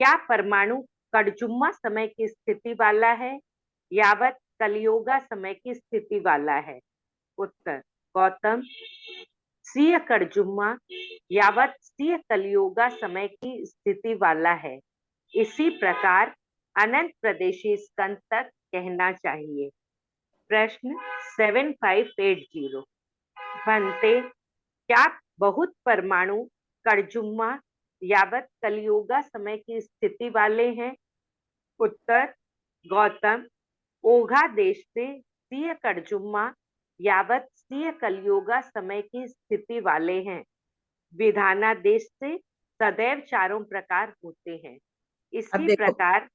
क्या परमाणु कड़जुम्मा समय की स्थिति वाला है यावत कलियोगा समय की स्थिति वाला है? उत्तर गौतम, सीय कड़जुम्मा यावत सीय कलियोगा समय की स्थिति वाला है। इसी प्रकार अनंत प्रदेशी स्कंद तक कहना चाहिए। प्रश्न 7580 भंते क्या बहुत परमाणु कड़जुम्मा यावत कलियोगा समय की स्थिति वाले हैं? उत्तर गौतम, ओघा देश से सीय कड़जुम्मा यावत सीय कलियोगा समय की स्थिति वाले हैं। विधाना देश से सदैव चारों प्रकार होते हैं। अब इसी देखो, प्रकार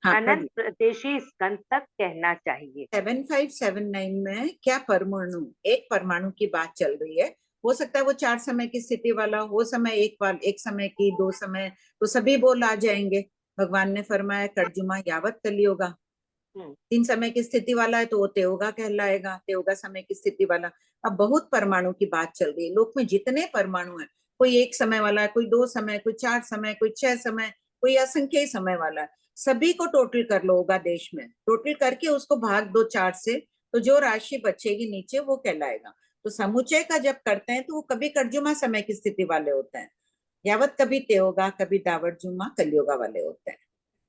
हाँ अनंत प्रदेशी स्कंद तक कहना चाहिए। 7579 में क्या परमाणु, एक परमाणु की बात चल रही है। हो सकता है वो 4 समय की स्थिति वाला हो, समय एक समय की, 2 समय, तो सभी बोल आ जाएंगे। भगवान ने फरमाया कड़जुमा यावत कलियोगा। 3 समय की स्थिति वाला है तो वो तेयोगा कहलाएगा, तेयोगा समय की स्थिति वाला। अब बहुत परमाणु की बात चल रही है। लोक में जितने परमाणु है, कोई 1 समय वाला है, कोई 2 समय, कोई 4 समय, कोई 6 समय, कोई असंख्य समय वाला है। सभी को टोटल कर लो होगा देश में, टोटल करके उसको भाग दो 4 से, तो जो राशि बचेगी नीचे वो कहलाएगा। तो समुच्चय का जब करते हैं तो वो कभी कड़जुमा समय की स्थिति वाले होते हैं, यावत कभी तेयोगा, कभी दावरजुमा कलियोगा वाले होते हैं।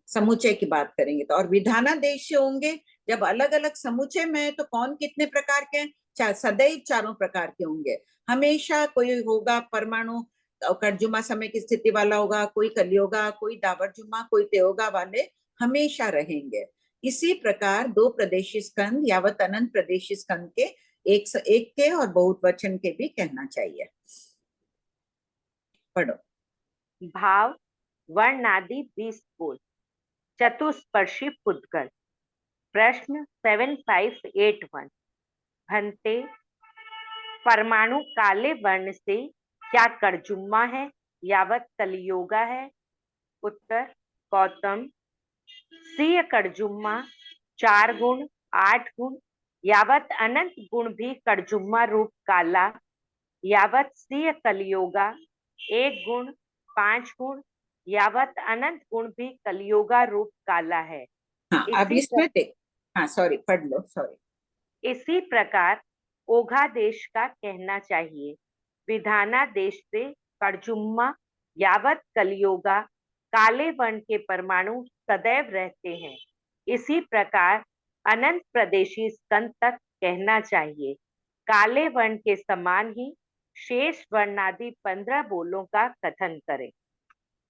समुच्चय की बात करेंगे तो, और विधाना देश होंगे जब अलग अलग समुच्चय में, तो कौन कितने प्रकार के हैं? सदैव चारों प्रकार के होंगे। हमेशा कोई होगा परमाणु कड़जुमा समय की स्थिति वाला होगा, कोई कलियोगा, कोई दावरजुमा, कोई तेयोगा वाले हमेशा रहेंगे। इसी प्रकार 2 प्रदेशी स्कंद यावत अनंत प्रदेशी स्कंद के एक के और बहुत वचन के भी कहना चाहिए। पढ़ो। भाव वर्णादि 20 बोल, चतुष्पर्शी पुद्गल। प्रश्न 7581 भंते परमाणु काले वर्ण से क्या कड़जुम्मा है यावत कलियोगा है? उत्तर गौतम, सीय कड़जुम्मा 4 गुण 8 गुण यावत अनंत गुण भी कड़जुम्मा रूप काला, यावत सीय कलियोगा 1 गुण 5 गुण यावत अनंत गुण भी कलियोगा रूप काला है। हाँ, अब इसमें देख, हाँ सॉरी, पढ़ लो, सॉरी। इसी प्रकार ओघा देश का कहना चाहिए। विधाना देश से कड़जुम्मा यावत कलियोगा काले वर्ण के परमाणु सदैव रहते हैं। इसी प्रकार अनंत प्रदेशी स्कंद तक कहना चाहिए। काले वर्ण के समान ही शेष वर्णादि 15 बोलों का कथन करें।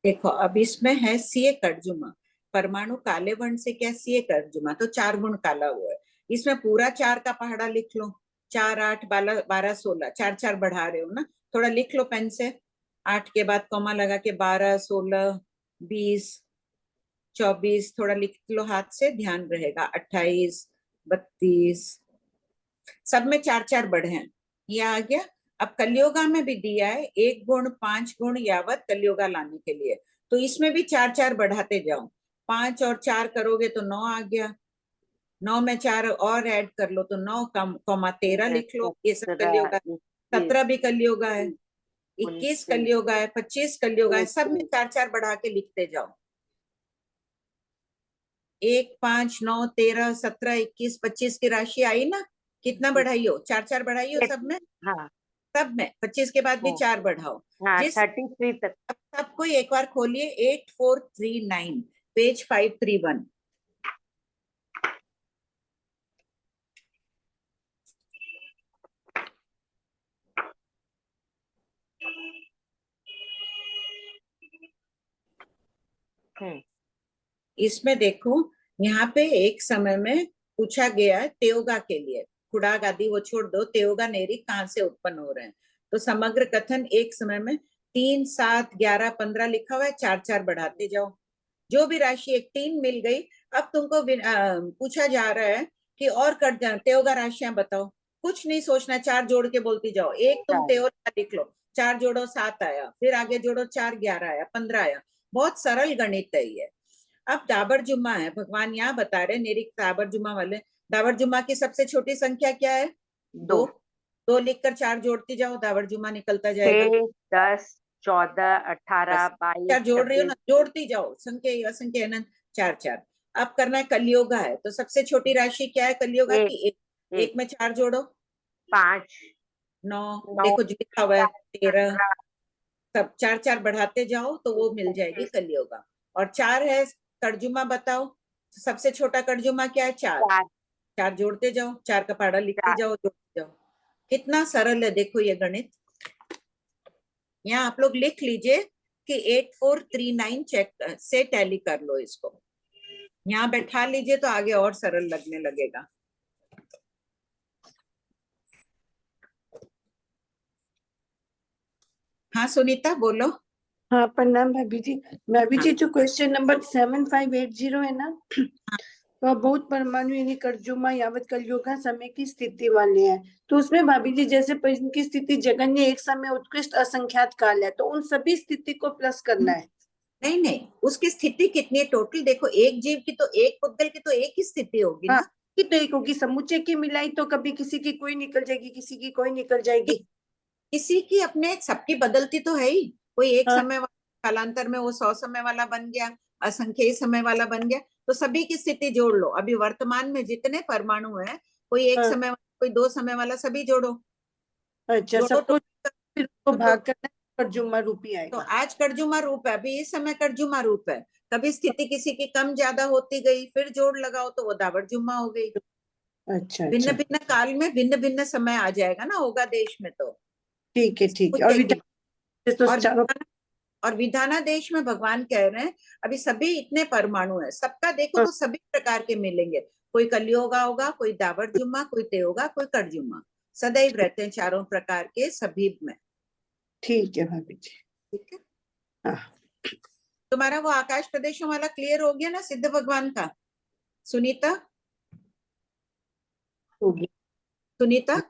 देखो, अब इसमें है सीय कड़जुमा, परमाणु काले वर्ण से क्या सीय कड़जुमा, तो 4 गुण काला हुआ है। इसमें पूरा 4 का पहाड़ा लिख लो, 4 8 12 12 16, 4 4 बढ़ा रहे हो ना, थोड़ा लिख लो पेन से। 8 के बाद कॉमा लगा के 12 16 20 24, थोड़ा लिख लो हाथ से, ध्यान रहेगा। 28 32, सब में 4 4 बढ़े हैं, ये आ गया। अब कलियोगा में भी दिया है 1 गुण 5 गुण यावत कलियोगा लाने के लिए, तो इसमें भी 4 4 बढ़ाते जाओ। 5 और 4 करोगे तो 9 आ गया, 9 में 4 और ऐड कर लो तो 9 कॉमा 13 लिख लो। ये सब कलियोगा। 17 भी कलियोगा है, 21 कलियोगा है, 25 कलियोगा है, सब में 4 4 बढ़ा के लिखते जाओ। 1 5 9 13 17 21 25 की राशि आई ना, कितना बढ़ाई हो? 4 4 बढ़ाई हो सब में? हाँ, सब में 25 के बाद भी 4 बढ़ाओ। हाँ, जिस 33 तक। सबको एक बार खोलिए, 8439 पेज 531। इसमें देखो, यहाँ पे एक समय में पूछा गया है तेयोगा के लिए, खुड़ाग आदि वो छोड़ दो, तेयोगा नेरी कहाँ से उत्पन्न हो रहे हैं। तो समग्र कथन एक समय में 3 7 11 15 लिखा हुआ है, 4 4 बढ़ाते जाओ। जो भी राशि एक 3 मिल गई, अब तुमको पूछा जा रहा है कि और कट जाए तेयोगा राशियां बताओ। कुछ नहीं सोचना, 4 जोड़ के बोलती जाओ। एक तुम तेयोगा लिख लो, 4 जोड़ो 7 आया, फिर आगे जोड़ो 4 11 आया, 15 आया। बहुत सरल गणित है ये। अब दाबर जुम्मा है, भगवान यहाँ बता रहे निरिक दाबर जुम्मा वाले, दाबर जुम्मा की सबसे छोटी संख्या क्या है? 2। 2 लिखकर 4 जोड़ती जाओ, दाबर जुम्मा निकलता जाएगा। 6 10 14 18 22 4 जोड़ रही हो ना, जोड़ती जाओ, संख्या असंख्य अनंत 4 4। अब करना है कलियोगा है, तो सबसे छोटी राशि क्या है कलियोगा की? 1 में 4 जोड़ो, 5। 9, देखो जो लिखा हुआ है 13, सब 4 बढ़ाते जाओ तो वो मिल जाएगी कलियोगा। और 4 है तर्जुमा, बताओ सबसे छोटा तर्जुमा क्या है? 4 जोड़ते जाओ, 4 का पहाड़ा लिखते जाओ, जोड़ते जाओ। कितना सरल है देखो ये गणित। यहाँ आप लोग लिख लीजिए कि 8439 चेक से टैली कर लो इसको, यहाँ बैठा लीजिए तो आगे और सरल लगने लगेगा। हाँ सुनीता बोलो। हाँ प्रणाम भाभी जी। भाभी जी जो क्वेश्चन नंबर 7580 है ना, तो बहुत परमाणु यानी कर्जुमा यावत कलयुगा समय की स्थिति वाले हैं। तो उसमें भाभी जी जैसे प्रश्न की स्थिति जगन्य एक समय उत्कृष्ट असंख्यात काल है, तो उन सभी स्थिति को प्लस करना है। नहीं नहीं, उसकी स्थिति कितनी है टोटल? देखो एक जीव की तो, एक पुद्गल की तो एक ही स्थिति होगी ना। कि तो एक होगी, समुच्चय की मिलाई तो कभी किसी की कोई निकल जाएगी, किसी की कोई निकल जाएगी। किसी की अपने, सबकी बदलती तो है ही। कोई एक समय वाला कालांतर में वो 100 समय वाला बन गया, असंख्य समय वाला बन गया, तो सभी की स्थिति जोड़ लो। अभी वर्तमान में जितने परमाणु है, कोई एक समय वाला, कोई 2 समय वाला, सभी जोड़ो। अच्छा, सबको भाग करना कर्जुमा रूप ही आएगा। तो आज कर्जुमा रूप है, अभी इस समय कर्जुमा रूप है। कभी स्थिति किसी की कम ज्यादा होती गई, फिर जोड़ लगाओ तो वो दावरजुम्मा हो गई। अच्छा, भिन्न भिन्न काल में भिन्न भिन्न समय आ जाएगा ना, होगा देश में तो। ठीक है ठीक है। और विधानादेश में भगवान कह रहे हैं अभी सभी इतने परमाणु है, सबका देखो तो सभी प्रकार के मिलेंगे। कोई कलियोगा होगा, कोई दावरजुम्मा, कोई तेयोगा, कोई करजुम्मा, सदैव रहते हैं चारों प्रकार के सभी में। ठीक है भाभी जी। ठीक है। हाँ। तुम्हारा वो आकाश प्रदेशों वाला क्लियर हो गया ना, सिद्ध भगवान का? सुनीता हो गया। सुनीता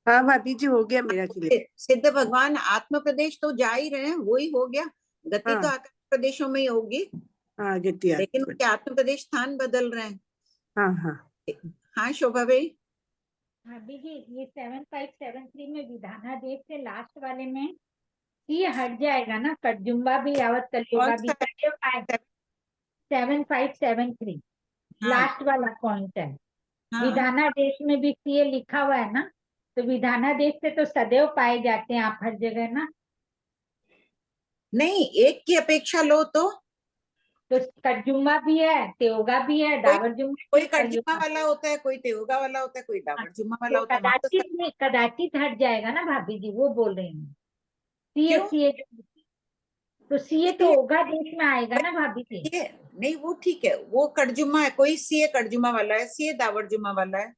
हाँ भाभी जी हो गया मेरा क्लियर। सिद्ध भगवान आत्म प्रदेश तो जा ही रहे हैं, वो ही हो गया। गति तो आकाश प्रदेशों में ही होगी। हाँ गति, लेकिन उनके आत्म प्रदेश स्थान बदल रहे हैं। हाँ हाँ हाँ शोभा भाई। भाभी जी ये 7573 में विधानादेश से लास्ट वाले में ये हट जाएगा ना, कटजुम्बा भी यावत कलियुगा भी। 7573 लास्ट वाला पॉइंट है। विधानादेश में भी ये लिखा हुआ है ना, तो विधानादेश से तो सदैव पाए जाते हैं आप हर जगह ना। नहीं, एक की अपेक्षा लो तो कटजुम्बा भी है, तेयोगा भी है, दावरजुम्मा। कोई कटजुम्मा वाला होता है, कोई तेयोगा वाला होता है, कोई दावरजुम्मा वाला होता है। कदाचित हट जाएगा ना भाभी जी, वो बोल रही हूँ। सीए तो सीए तो होगा देश में आएगा ना भाभी जी। नहीं वो ठीक है, वो कटजुम्मा है, कोई सीए कटजुम्मा वाला है, सीए दावरजुम्मा वाला है।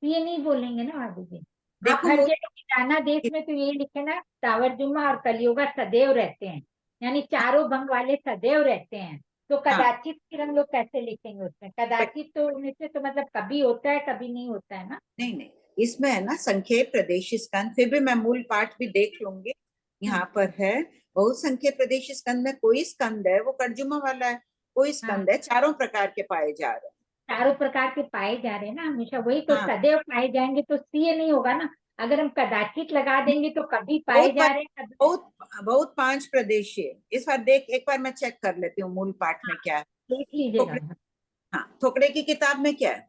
ये नहीं बोलेंगे ना भाभी जी। आप हर जगह विधाना देश में तो ये लिखे ना, दावरजुम्मा और कलियुगा सदैव रहते हैं, यानी चारों भंग वाले सदैव रहते हैं। तो कदाचित फिर हम लोग कैसे लिखेंगे उसमें? कदाचित तो उनमें से तो मतलब कभी होता है कभी नहीं होता है ना। नहीं नहीं, इसमें है ना संक्षेप प्रदेश स्कंद, फिर भी मैं मूल पाठ भी देख लूंगी। यहाँ पर है बहुत संख्य प्रदेश स्कंद में कोई स्कंद है वो कर्जुमा वाला है, कोई स्कंद है चारों प्रकार के पाए जा रहे हैं। चारों प्रकार के पाए जा रहे हैं ना हमेशा, वही तो सदैव पाए जाएंगे तो सीए नहीं होगा ना। अगर हम कदाचित लगा देंगे तो कभी पाए जा रहे हैं। बहुत 5 प्रदेश है इस बार। देख एक बार मैं चेक कर लेती हूँ मूल पाठ में क्या है, देख लीजिएगा। हाँ थोकड़े की किताब में क्या है?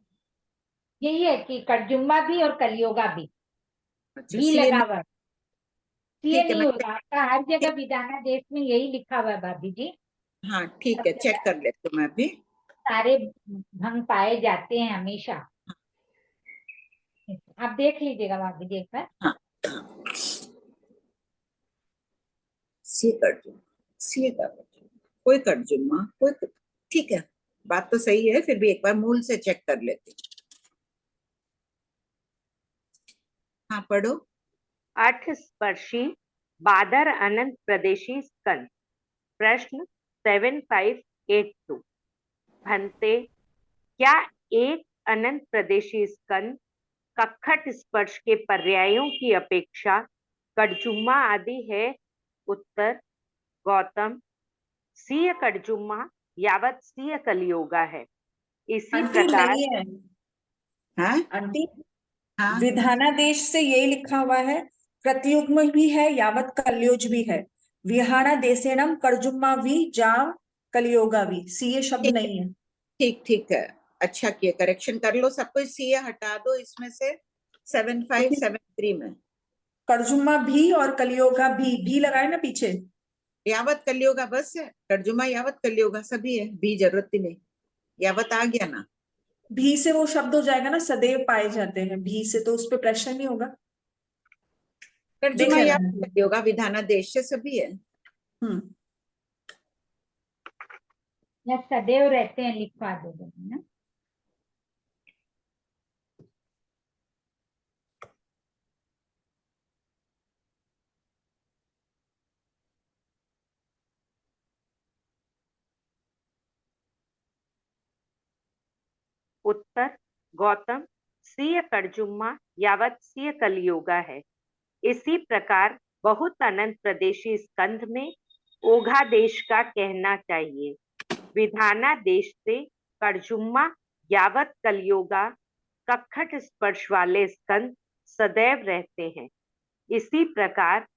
यही है कि कटजुम्बा भी और कलियोगा भी लगा हुआ। सीए नहीं होगा आपका, हर जगह विधाना देश में यही लिखा हुआ है भाभी जी। हाँ ठीक है, चेक कर लेती हूँ मैं भी। सारे भंग पाए जाते हैं हमेशा, आप देख लीजिएगा भाभी जी एक बार। हाँ सी का कोई कटजुम्मा कोई, ठीक है बात तो सही है, फिर भी एक बार मूल से चेक कर लेते। हाँ पढ़ो। 8 स्पर्शी बादर अनंत प्रदेशी स्कंद। प्रश्न 7582 भंते क्या एक अनंत प्रदेशी स्कंद कखट स्पर्श के पर्यायों की अपेक्षा कटजुम्मा आदि है? उत्तर गौतम सीय कटजुम्मा यावत सीय कलियोगा है। इसी प्रकार नहीं है आंटी, विधानादेश से यही लिखा हुआ है, प्रत्युग्म भी है यावत कलियोज भी है। विहाना देसेनम कर्जुम्मा वी जाम कलियोगा वी, सीए शब्द नहीं है। ठीक है, अच्छा किया, करेक्शन कर लो, सब कुछ सीए हटा दो इसमें से 7573 में। कर्जुमा भी और कलियोगा भी लगाए ना पीछे। यावत कलियोगा बस है, तर्जुमा यावत कलियोगा सभी है, भी जरूरत ही नहीं, यावत आ गया ना। भी से वो शब्द हो जाएगा ना, सदैव पाए जाते हैं, भी से तो उस पर प्रेशर नहीं होगा। देख तर्जुमा लेना यावत कलियोगा विधानादेश से सभी है। या सदैव रहते हैं लिखवा दो ना। उत्तर गौतम सीय कर्जुम्मा यावत सीय कलियोगा है। इसी प्रकार बहुत अनंत प्रदेशी स्कंध में ओघादेश का कहना चाहिए। विधानादेश से कर्जुम्मा यावत कलियोगा कक्खट स्पर्श वाले स्कंध सदैव रहते हैं। इसी प्रकार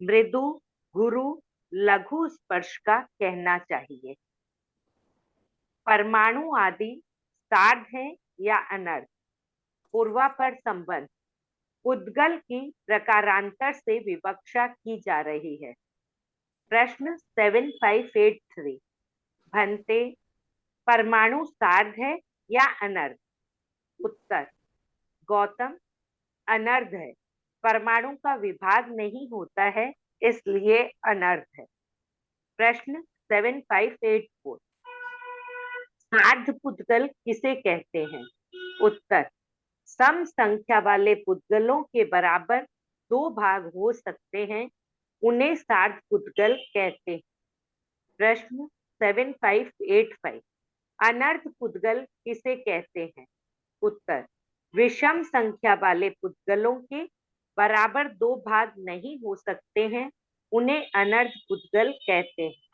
मृदु गुरु लघु स्पर्श का कहना चाहिए। परमाणु आदि सार्ध है या अनर्थ। पूर्वापर संबंध उद्गल की प्रकारांतर से विवक्षा की जा रही है। प्रश्न 7583 भंते परमाणु सार्ध है या अनर्थ। उत्तर गौतम अनर्थ है, परमाणु का विभाग नहीं होता है इसलिए अनर्थ है। प्रश्न 7584 सार्ध पुद्गल किसे कहते हैं। उत्तर सम संख्या वाले पुद्गलों के बराबर दो भाग हो सकते हैं, उन्हें सार्ध पुद्गल कहते हैं। प्रश्न 7585 अनर्थ पुद्गल किसे कहते हैं। उत्तर विषम संख्या वाले पुद्गलों के बराबर दो भाग नहीं हो सकते हैं, उन्हें अनर्थ पुद्गल कहते हैं।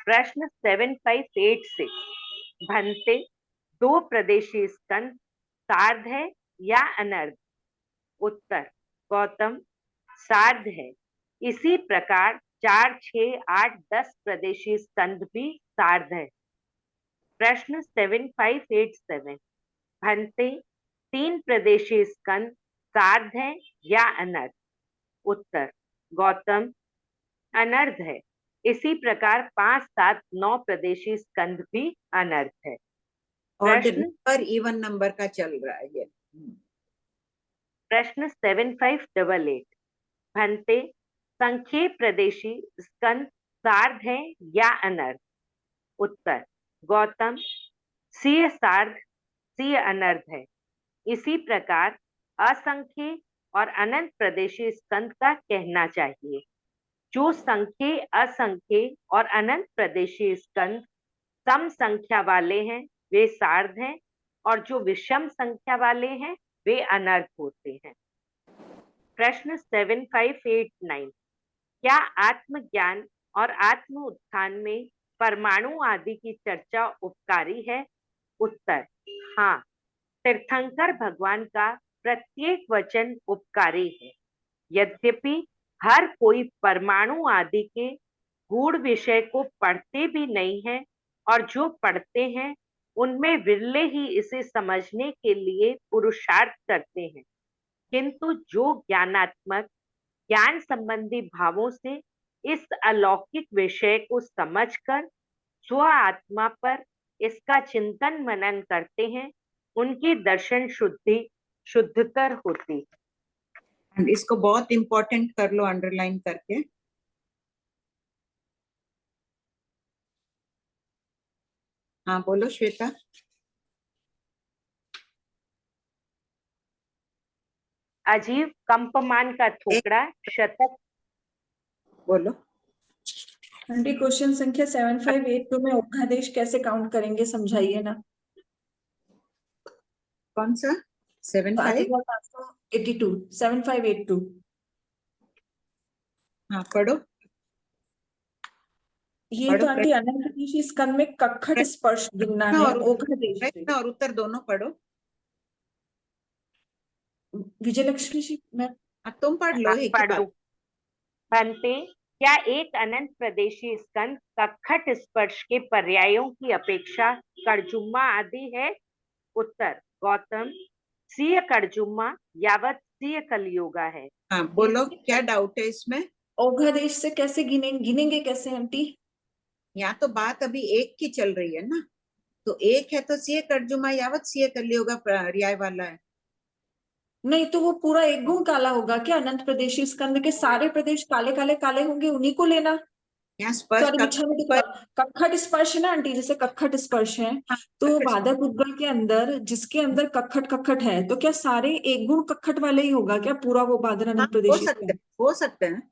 प्रश्न 7586 भंते दो प्रदेशी स्कंध सार्ध है या अनर्थ। उत्तर गौतम सार्ध है। इसी प्रकार 4, 6, 8, 10 प्रदेशी स्कंध भी सार्ध है। प्रश्न 7587 भंते तीन प्रदेशी स्कंध सार्ध है या अनर्थ। उत्तर गौतम अनर्थ है। इसी प्रकार 5, 7, 9 प्रदेशी स्कंध भी अनर्थ है। और नंबर इवन नंबर का चल रहा है ये। प्रश्न 7588 भंते संख्येप प्रदेशी स्कंध सार्ध है या अनर्थ। उत्तर गौतम सीय सार्ध सीय अनर्थ है। इसी प्रकार असंख्य और अनंत प्रदेशी स्कंध का कहना चाहिए। जो संख्य असंख्य और अनंत प्रदेशी स्कंध सम संख्या वाले हैं वे सार्ध हैं, और जो विषम संख्या वाले हैं वे अनर्थ होते हैं। प्रश्न 7589 क्या आत्मज्ञान और आत्म उत्थान में परमाणु आदि की चर्चा उपकारी है। उत्तर हाँ, तीर्थंकर भगवान का प्रत्येक वचन उपकारी है। यद्यपि हर कोई परमाणु आदि के गूढ़ विषय को पढ़ते भी नहीं है, और जो पढ़ते हैं उनमें विरले ही इसे समझने के लिए पुरुषार्थ करते हैं, किंतु जो ज्ञानात्मक ज्ञान संबंधी भावों से इस अलौकिक विषय को समझकर स्व आत्मा पर इसका चिंतन मनन करते हैं, उनकी दर्शन शुद्धि शुद्धतर होती है। इसको बहुत इंपॉर्टेंट कर लो अंडरलाइन करके। हाँ बोलो श्वेता। अजीव कंपमान का थोकड़ा शतक। बोलो। आंटी क्वेश्चन संख्या 7582 में ओघादेश कैसे काउंट करेंगे, समझाइए ना। कौन सा 7582 हाँ पढ़ो। ये तो आंटी अनंत प्रदेशी स्कंद में कक्खट स्पर्श गिनना है। ओघादेश प्रश्न और उत्तर दोनों पढ़ो। विजयलक्ष्मी जी मैं तुम पढ़ लो। भंते क्या एक अनंत प्रदेशी स्कंद कक्खट स्पर्श के पर्यायों की अपेक्षा कर्जुम्मा आदि है। उत्तर गौतम सीय कर्जुम्मा यावत आवासीय कलयुगा है। हाँ बोलो, क्या डाउट है इसमें? ओघा देश से कैसे गिनेंगे कैसे आंटी? यहाँ तो बात अभी एक की चल रही है ना, तो एक है तो सीए कर्जुमा यावत सीए कलयुगा पर्याय वाला है। नहीं तो वो पूरा एक गुण काला होगा क्या? अनंत प्रदेशी स्कंद के सारे प्रदेश काले काले काले होंगे, उन्हीं को लेना। यहाँ स्पर्श सॉरी बिछा में तो कक्खट स्पर्श है ना आंटी, जैसे कक्खट स्पर्श है तो बाधक उद्गल के अंदर जिसके अंदर कक्खट कक्खट है तो क्या सारे एक गुण कक्खट वाले ही होगा क्या पूरा वो बादल अनंत प्रदेशी स्कंद? हो सकते हैं।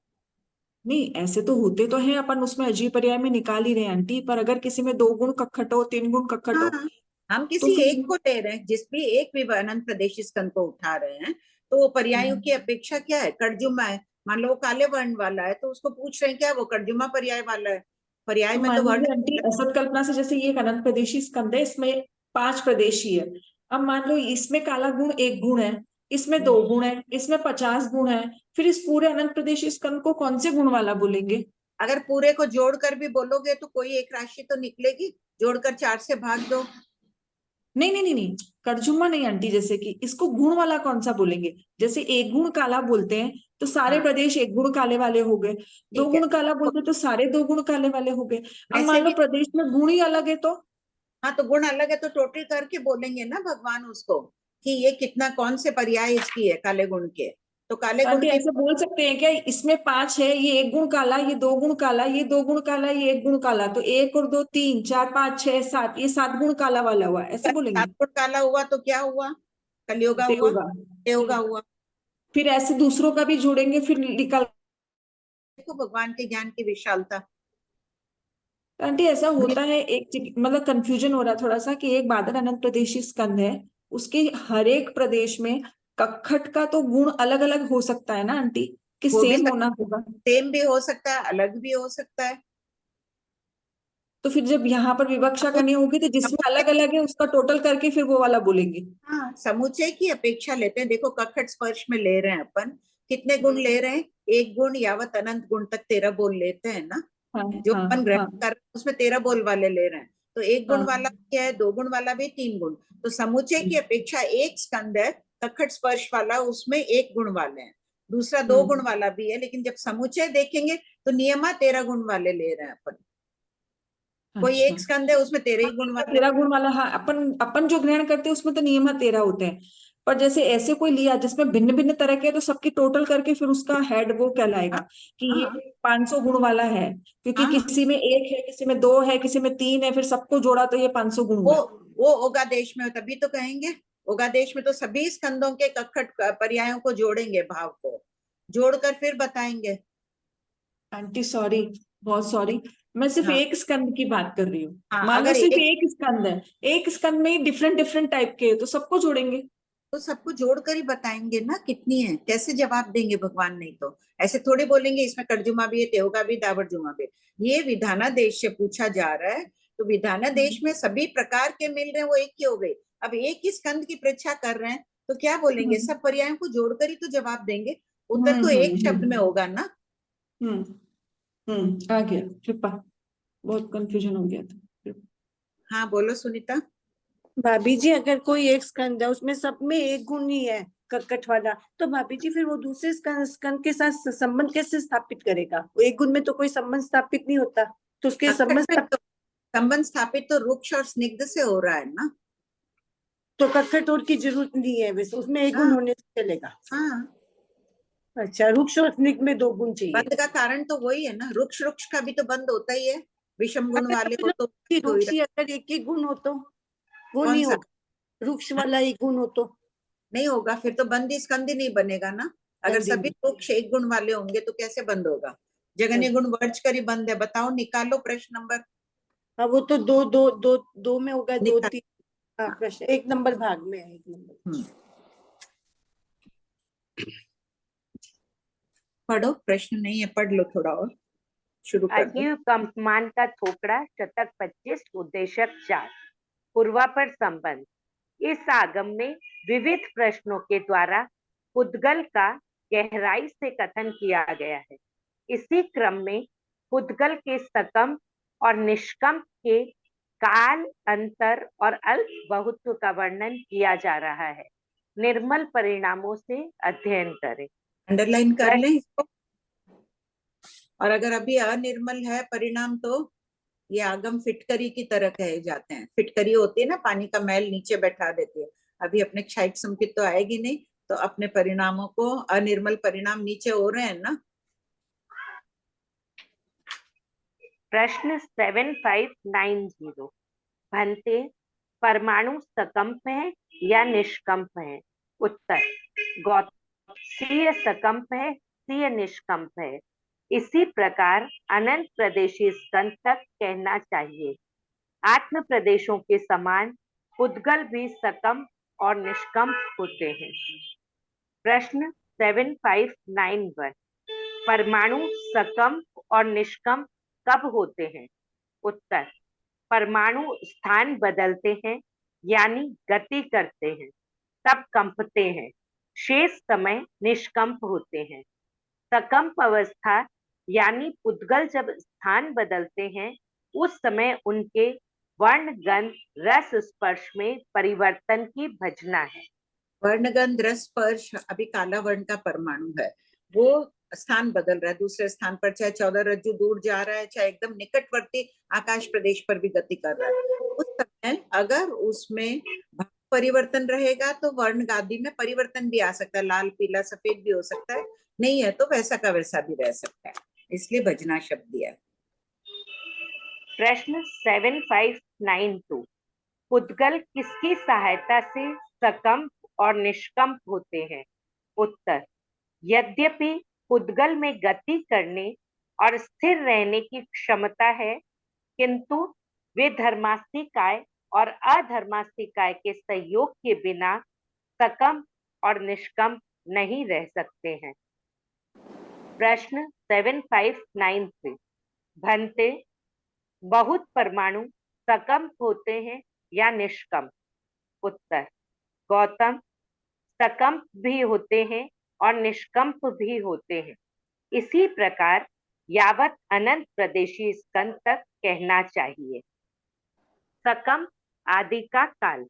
नहीं ऐसे तो होते तो हैं, अपन उसमें अजीब पर्याय में निकाल ही रहे हैं आंटी, पर अगर किसी में 2 गुण कक्खट हो 3 गुण कक्खट हो हम तो किसी फिर एक को ले रहे हैं, जिस भी एक भी अनंत प्रदेशी स्कंद को उठा रहे हैं, तो वो पर्यायों की अपेक्षा क्या है? कर्जुमा है, मान लो वो काले वर्ण वाला है तो उसको पूछ रहे हैं क्या वो कर्जुमा पर्याय वाला है? पर्याय में मान तो वर्ण लीजिए आंटी असत कल्पना से जैसे ये एक अनंत प्रदेशी स्कंद है, इसमें 5 प्रदेशी है। अब मान लो इसमें काला गुण 1 गुण है, इसमें 2 गुण है, इसमें 50 गुण है, फिर इस पूरे अनंत प्रदेशी स्कंद को कौन से गुण वाला बोलेंगे? अगर पूरे को जोड़कर भी बोलोगे तो कोई एक राशि तो निकलेगी, जोड़कर 4 से भाग दो। नहीं नहीं नहीं नहीं, कर्जुमा नहीं आंटी, जैसे कि इसको गुण वाला कौन सा बोलेंगे? जैसे 1 गुण काला बोलते हैं तो सारे प्रदेश 1 गुण काले वाले हो गए, 2 गुण काला बोलते तो सारे 2 गुण काले वाले हो गए। अब मान लो प्रदेश में गुण ही अलग है तो? हाँ तो गुण अलग है तो टोटल करके बोलेंगे ना भगवान उसको कि ये कितना कौन से पर्याय इसकी है काले गुण के, तो काले गुण आंटी के ऐसे बोल सकते हैं क्या इसमें 5 है, ये 1 गुण काला, ये 2 गुण काला, ये 2 गुण काला, ये 1 गुण काला, तो 1 और 2 3 4 5 6 7, ये 7 गुण काला वाला हुआ, ऐसे बोलेंगे? 7 गुण काला हुआ तो क्या हुआ? कलयुगा हुआ, देवगा देवगा हुआ। फिर ऐसे दूसरों का भी जोड़ेंगे फिर निकल। देखो भगवान के ज्ञान की विशालता। आंटी ऐसा होता है एक मतलब कंफ्यूजन हो रहा है थोड़ा सा कि एक बादल अनंत प्रदेशी स्कंद है, उसके हर एक प्रदेश में कक्खट का तो गुण अलग अलग हो सकता है ना आंटी, कि वो भी सेम होना होगा? सेम भी हो सकता है, अलग भी हो सकता है। तो फिर जब यहाँ पर विवक्षा करनी होगी तो जिसमें अलग अलग है उसका टोटल करके फिर वो वाला बोलेंगे। हाँ समुच्चय की अपेक्षा लेते हैं। देखो कक्खट स्पर्श में ले रहे हैं अपन, कितने गुण ले रहे हैं? 1 गुण यावत अनंत गुण तक 13 बोल लेते हैं ना, जो अपन ग्रहण कर रहे हैं उसमें 13 बोल वाले ले रहे हैं, तो 1 गुण वाला क्या है, 2 गुण वाला भी, 3 गुण, तो समुच्चय की अपेक्षा एक स्कंद है कक्खट स्पर्श वाला, उसमें 1 गुण वाले हैं, दूसरा 2 गुण वाला भी है, लेकिन जब समुच्चय देखेंगे तो नियमा 13 गुण वाले ले रहे हैं अपन। कोई एक स्कंद है उसमें 13 गुण वाले, 13 गुण वाला, हाँ अपन जो ग्रहण करते हैं उसमें तो नियम 13 होते हैं, पर जैसे ऐसे कोई लिया जिसमें भिन्न भिन्न तरह के तो सबकी टोटल करके फिर उसका हेड वो कहलाएगा कि ये 500 गुण वाला है, क्योंकि किसी में 1 है, किसी में 2 है, किसी में 3 है, फिर सबको जोड़ा तो ये 500 गुण हुआ। वो ओगा देश में हो तभी तो कहेंगे। ओगा देश में तो सभी स्कंदों के कक्खट पर्यायों को जोड़ेंगे, भाव को जोड़कर फिर बताएंगे। आंटी सॉरी, बहुत सॉरी, मैं सिर्फ एक स्कंद की बात कर रही हूँ। मान लो अगर सिर्फ एक स्कंद है, एक स्कंद में डिफरेंट डिफरेंट टाइप के, तो सबको जोड़ेंगे तो सबको जोड़कर ही बताएंगे ना कितनी है, कैसे जवाब देंगे भगवान? नहीं तो ऐसे थोड़ी बोलेंगे इसमें कर्जुमा भी है, तेवगा भी, दावरजुमा भी। ये विधाना देश से पूछा जा रहा है, तो विधाना देश में सभी प्रकार के मिल रहे हैं, वो एक ही हो गए। अब एक ही स्कंद की परीक्षा कर रहे हैं तो क्या बोलेंगे? सब पर्यायों को जोड़कर ही तो जवाब देंगे, उत्तर तो एक शब्द में होगा ना। आ गया कृपा, बहुत कंफ्यूजन हो गया था। हाँ बोलो सुनीता। भाभी जी अगर कोई एक स्कंद है उसमें सब में 1 गुण ही है कक्कट वाला, तो भाभी जी फिर वो दूसरे स्कंद के साथ संबंध कैसे स्थापित करेगा? वो 1 गुण में तो कोई संबंध स्थापित नहीं होता, तो उसके संबंध स्थापित तो रुक्ष और स्निग्ध से हो रहा है ना, तो कक्कट और की जरूरत नहीं है, वैसे उसमें 1 गुण होने से चलेगा। हाँ अच्छा, रुक्ष और स्निग्ध में 2 गुण चाहिए। बंध का कारण तो वही है ना, रुक्ष रुक्ष का भी तो बंध होता ही है, विषम गुण वाले हो तो रुक्ष अगर 1 गुण हो तो वो नहीं होगा, रुक्ष वाला 1 गुण हो तो नहीं होगा, फिर तो बंद ही स्कंद ही नहीं बनेगा ना। अगर सभी रुक्ष 1 गुण वाले होंगे तो कैसे बंद होगा? जगन्य गुण वर्ज कर ही बंद है। बताओ, निकालो प्रश्न नंबर। हाँ वो तो दो में होगा, 2 3। हाँ प्रश्न 1 नंबर भाग में है, 1 नंबर। पढ़ो, प्रश्न नहीं है, पढ़ लो थोड़ा और शुरू कर दो। कंपमान का थोपड़ा, शतक 25, उद्देशक 4, पूर्वा पर संबंध। इस आगम में विविध प्रश्नों के द्वारा पुद्गल का गहराई से कथन किया गया है। इसी क्रम में पुद्गल के सकम और निष्कम के काल, अंतर और अल्प बहुत्व का वर्णन किया जा रहा है। निर्मल परिणामों से अध्ययन करें। अंडरलाइन कर लें इसको। और अगर अभी अनिर्मल है परिणाम तो ये आगम फिटकरी की तरह कहे जाते हैं। फिटकरी होती है ना, पानी का मैल नीचे बैठा देती है। अभी अपने क्षाइक संपित तो आएगी नहीं, तो अपने परिणामों को अनिर्मल परिणाम नीचे हो रहे हैं ना। प्रश्न 7590 भंते परमाणु सकंप है या निष्कंप है? उत्तर गौतम सीय सकंप है, सीय निष्कंप है। इसी प्रकार अनंत प्रदेशी स्कंद तक कहना चाहिए। आत्म प्रदेशों के समान पुद्गल भी सकंप और निष्कंप होते हैं। प्रश्न 7591 परमाणु सकंप और निष्कंप कब होते हैं? उत्तर परमाणु स्थान बदलते हैं यानी गति करते हैं तब कंपते हैं, शेष समय निष्कंप होते हैं। सकंप अवस्था यानी पुद्गल जब स्थान बदलते हैं उस समय उनके वर्ण गंध रस स्पर्श में परिवर्तन की भजना है। वर्ण गंध रस स्पर्श, अभी काला वर्ण का परमाणु है, वो स्थान बदल रहा है दूसरे स्थान पर, चाहे 14 रज्जु दूर जा रहा है, चाहे एकदम निकटवर्ती आकाश प्रदेश पर भी गति कर रहा है। उस समय अगर उसमें परिवर्तन रहेगा तो वर्ण गादी में परिवर्तन भी आ सकता है, लाल पीला सफेद भी हो सकता है, नहीं है तो वैसा का वैसा भी रह सकता है, इसलिए भजना शब्द दिया। प्रश्न 7592 पुद्गल किसकी सहायता से सकंप और निष्कंप होते हैं? उत्तर यद्यपि पुद्गल में गति करने और स्थिर रहने की क्षमता है, किंतु वे धर्मास्तिकाय और अधर्मास्तिकाय के सहयोग के बिना सकंप और निष्कंप नहीं रह सकते हैं। प्रश्न 7593 भंते बहुत परमाणु सकंप होते हैं या निष्कंप? उत्तर गौतम सकंप भी होते हैं और निष्कंप भी होते हैं। इसी प्रकार यावत अनंत प्रदेशी स्कंद तक कहना चाहिए। सकंप आदि का काल।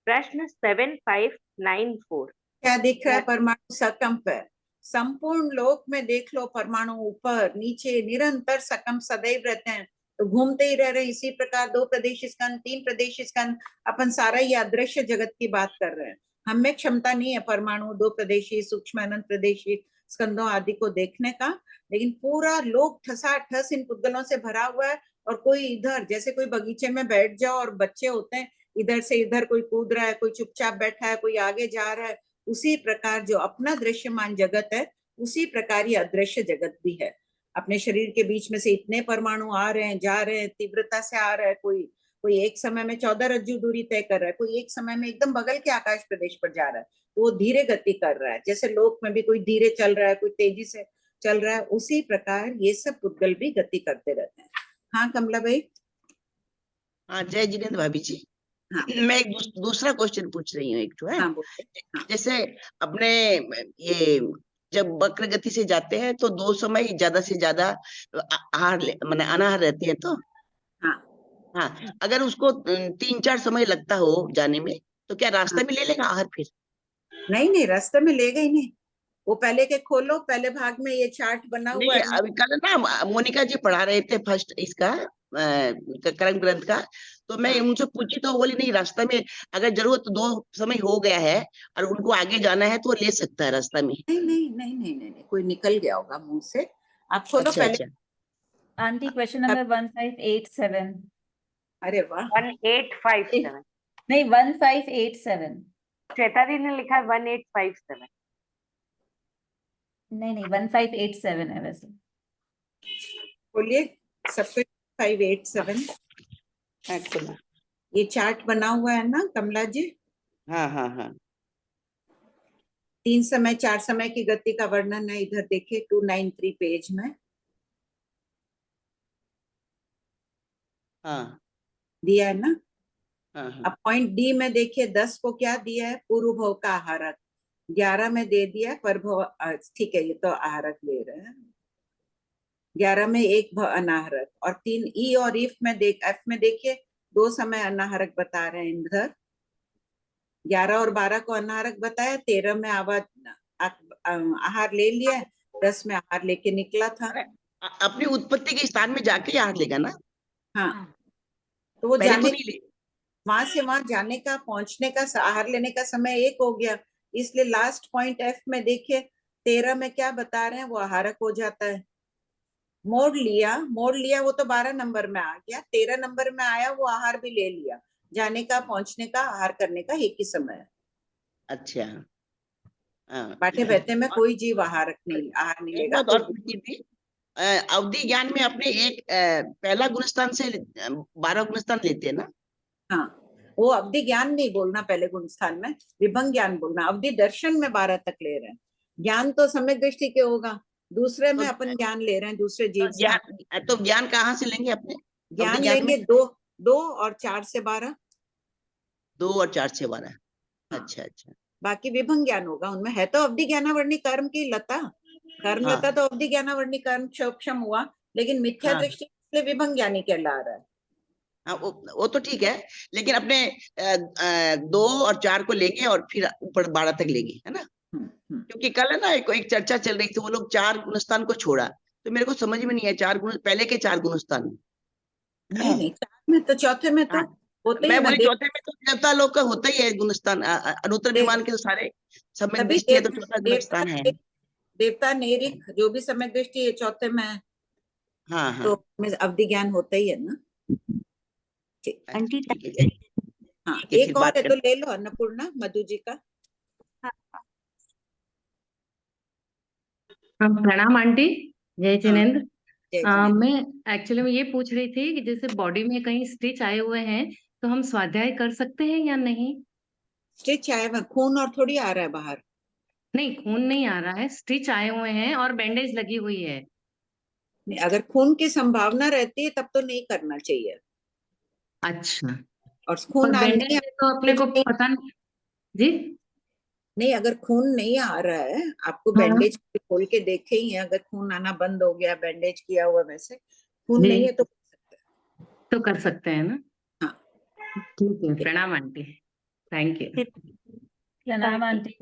प्रश्न 7594 क्या दिख रहा है? परमाणु सकंप है। संपूर्ण लोक में देख लो, परमाणु ऊपर नीचे निरंतर सकंप सदैव रहते हैं, तो घूमते ही रह रहे। इसी प्रकार 2 प्रदेशी स्कंद, 3 प्रदेशी स्कंद, अपन सारा ये अदृश्य जगत की बात कर रहे हैं। हमें क्षमता नहीं है परमाणु 2 प्रदेशी सूक्ष्म अनंत प्रदेशी स्कंदों आदि को देखने का, लेकिन पूरा लोक ठसाठस इन पुद्गलों से भरा हुआ है। और कोई इधर, जैसे कोई बगीचे में बैठ जाओ और बच्चे होते हैं, इधर से इधर कोई कूद रहा है, कोई चुपचाप बैठा है, कोई आगे जा रहा है, उसी प्रकार जो अपना दृश्यमान जगत है उसी प्रकार ये अदृश्य जगत भी है। अपने शरीर के बीच में से इतने परमाणु आ रहे हैं, जा रहे हैं, तीव्रता से आ रहा है। कोई एक समय में 14 रज्जु दूरी तय कर रहा है, कोई एक समय में एकदम बगल के आकाश प्रदेश पर जा रहा है, तो वो धीरे गति कर रहा है। जैसे लोक में भी कोई धीरे चल रहा है, कोई तेजी से चल रहा है, उसी प्रकार ये सब पुद्गल भी गति करते रहते हैं। हाँ कमला भाई। हाँ जय जिनेन्द्र भाभी जी। हाँ, मैं एक दूसरा क्वेश्चन पूछ रही हूँ। एक तो है, हाँ, जैसे अपने ये जब वक्र गति से जाते हैं तो 2 समय ज्यादा से ज्यादा आहार माने अनाहार रहते हैं, तो हाँ अगर उसको 3-4 समय लगता हो जाने में, तो क्या रास्ते में ले लेगा आहार फिर? नहीं, रास्ते में लेगा ही नहीं। वो पहले के खोलो, पहले भाग में ये चार्ट बना हुआ है। अभी कल ना मोनिका जी पढ़ा रहे थे फर्स्ट इसका कर्म ग्रंथ का, तो मैं उनसे पूछी तो बोली नहीं, रास्ता में अगर जरूरत 2 समय हो गया है और उनको आगे जाना है तो ले सकता है रास्ता में। नहीं, कोई निकल गया होगा मुंह से। आप खोलो पहले। Aunty question number 1587। अरे वाह। 1857 नहीं 1587। श्वेता दी ने लिखा 1857। नहीं 1587 है वैसे। बोलिए सबको 587। ये चार्ट बना हुआ है ना कमला जी? हाँ 3 समय 4 समय की गति का वर्णन है, इधर देखिए 293 पेज में। हाँ दिया है ना? हाँ। अब पॉइंट डी में देखिए 10 को क्या दिया है? पूर्व भव का आहारक। 11 में दे दिया परभव, ठीक है ये तो आहारक ले रहे हैं। 11 में 1 भव अनाहरक, और 3 ई और एफ में देखिए 2 समय अनाहरक बता रहे हैं इधर। 11 और 12 को अनाहरक बताया, 13 में आहार ले लिया, 10 में आहार लेके निकला था। अपनी उत्पत्ति के स्थान में जाके आहार लेगा ना। हाँ, तो वो पहले तो जाने नहीं ले। वहां से वहां जाने का, पहुंचने का, आहार लेने का समय एक हो गया, इसलिए लास्ट पॉइंट एफ में देखिए 13 में क्या बता रहे हैं, वो आहारक हो जाता है। मोड़ लिया वो तो 12 नंबर में आ गया, 13 नंबर में आया, वो आहार भी ले लिया, जाने का, पहुंचने का, आहार करने का एक ही समय है। अच्छा, बाटे बहते में कोई जीव आहार नहीं एक लेगा। बात और पूछनी थी, अवधि ज्ञान में अपने एक पहला गुणस्थान से 12 गुणस्थान लेते हैं ना। हाँ, वो अवधि ज्ञान नहीं बोलना, पहले गुणस्थान में विभंग ज्ञान बोलना। अवधि दर्शन में 12 तक ले रहे हैं, ज्ञान तो सम्यक दृष्टि के होगा, दूसरे में अपन ज्ञान ले रहे हैं, दूसरे जीव से। तो ज्ञान कहाँ से लेंगे अपने? ज्ञान लेंगे 2 और 4 से 12। 2 और 4 से 12। अच्छा अच्छा। बाकी विभंग ज्ञान होगा, उनमें है तो अवधि ज्ञानावर्णी कर्म की लता, कर्म लता तो अवधि ज्ञानावर्णी कर्म क्षम हुआ, लेकिन मिथ्या दृष्टि से विभंग ज्ञानी कहला रहा है। हाँ, वो तो ठीक है, लेकिन अपने 2 और 4 को लेंगे और फिर ऊपर 12 तक लेंगे, है ना। क्योंकि कल है ना एक चर्चा चल रही थी, वो लोग 4 गुणस्थान को छोड़ा, तो मेरे को समझ में नहीं है 4 गुण, पहले के 4 गुणस्थान नहीं 4 में तो, चौथे में तो होते मैं ही बोली चौथे में तो देवता लोग का होता ही है गुणस्थान, अनुत्तर विमान के तो सारे सम्यक दृष्टि है, तो चौथा गुणस्थान है। देवता नेरिक जो भी सम्यक दृष्टि है चौथे में है। हाँ हाँ, तो अवधि ज्ञान होता ही है ना। आंटी हाँ, एक और है तो ले लो, अन्नपूर्णा मधु जी का। प्रणाम आंटी, जय जिनेन्द्र। जय जिनेन्द्र। मैं एक्चुअली में ये पूछ रही थी कि जैसे बॉडी में कहीं स्टिच आए हुए हैं तो हम स्वाध्याय कर सकते हैं या नहीं? स्टिच आए हुए, खून और थोड़ी आ रहा है बाहर। नहीं, खून नहीं आ रहा है, स्टिच आए हुए हैं और बैंडेज लगी हुई है। नहीं, अगर खून की संभावना रहती है तब तो नहीं करना चाहिए। अच्छा, और खून बैंडेज है तो अपने को पता नहीं जी। नहीं, अगर खून नहीं आ रहा है, आपको बैंडेज खोल के देखे ही है, अगर खून आना बंद हो गया, बैंडेज किया हुआ, वैसे खून नहीं है तो कर सकते हैं ना। हाँ, ठीक है, प्रणाम आंटी, थैंक यू। प्रणाम आंटी।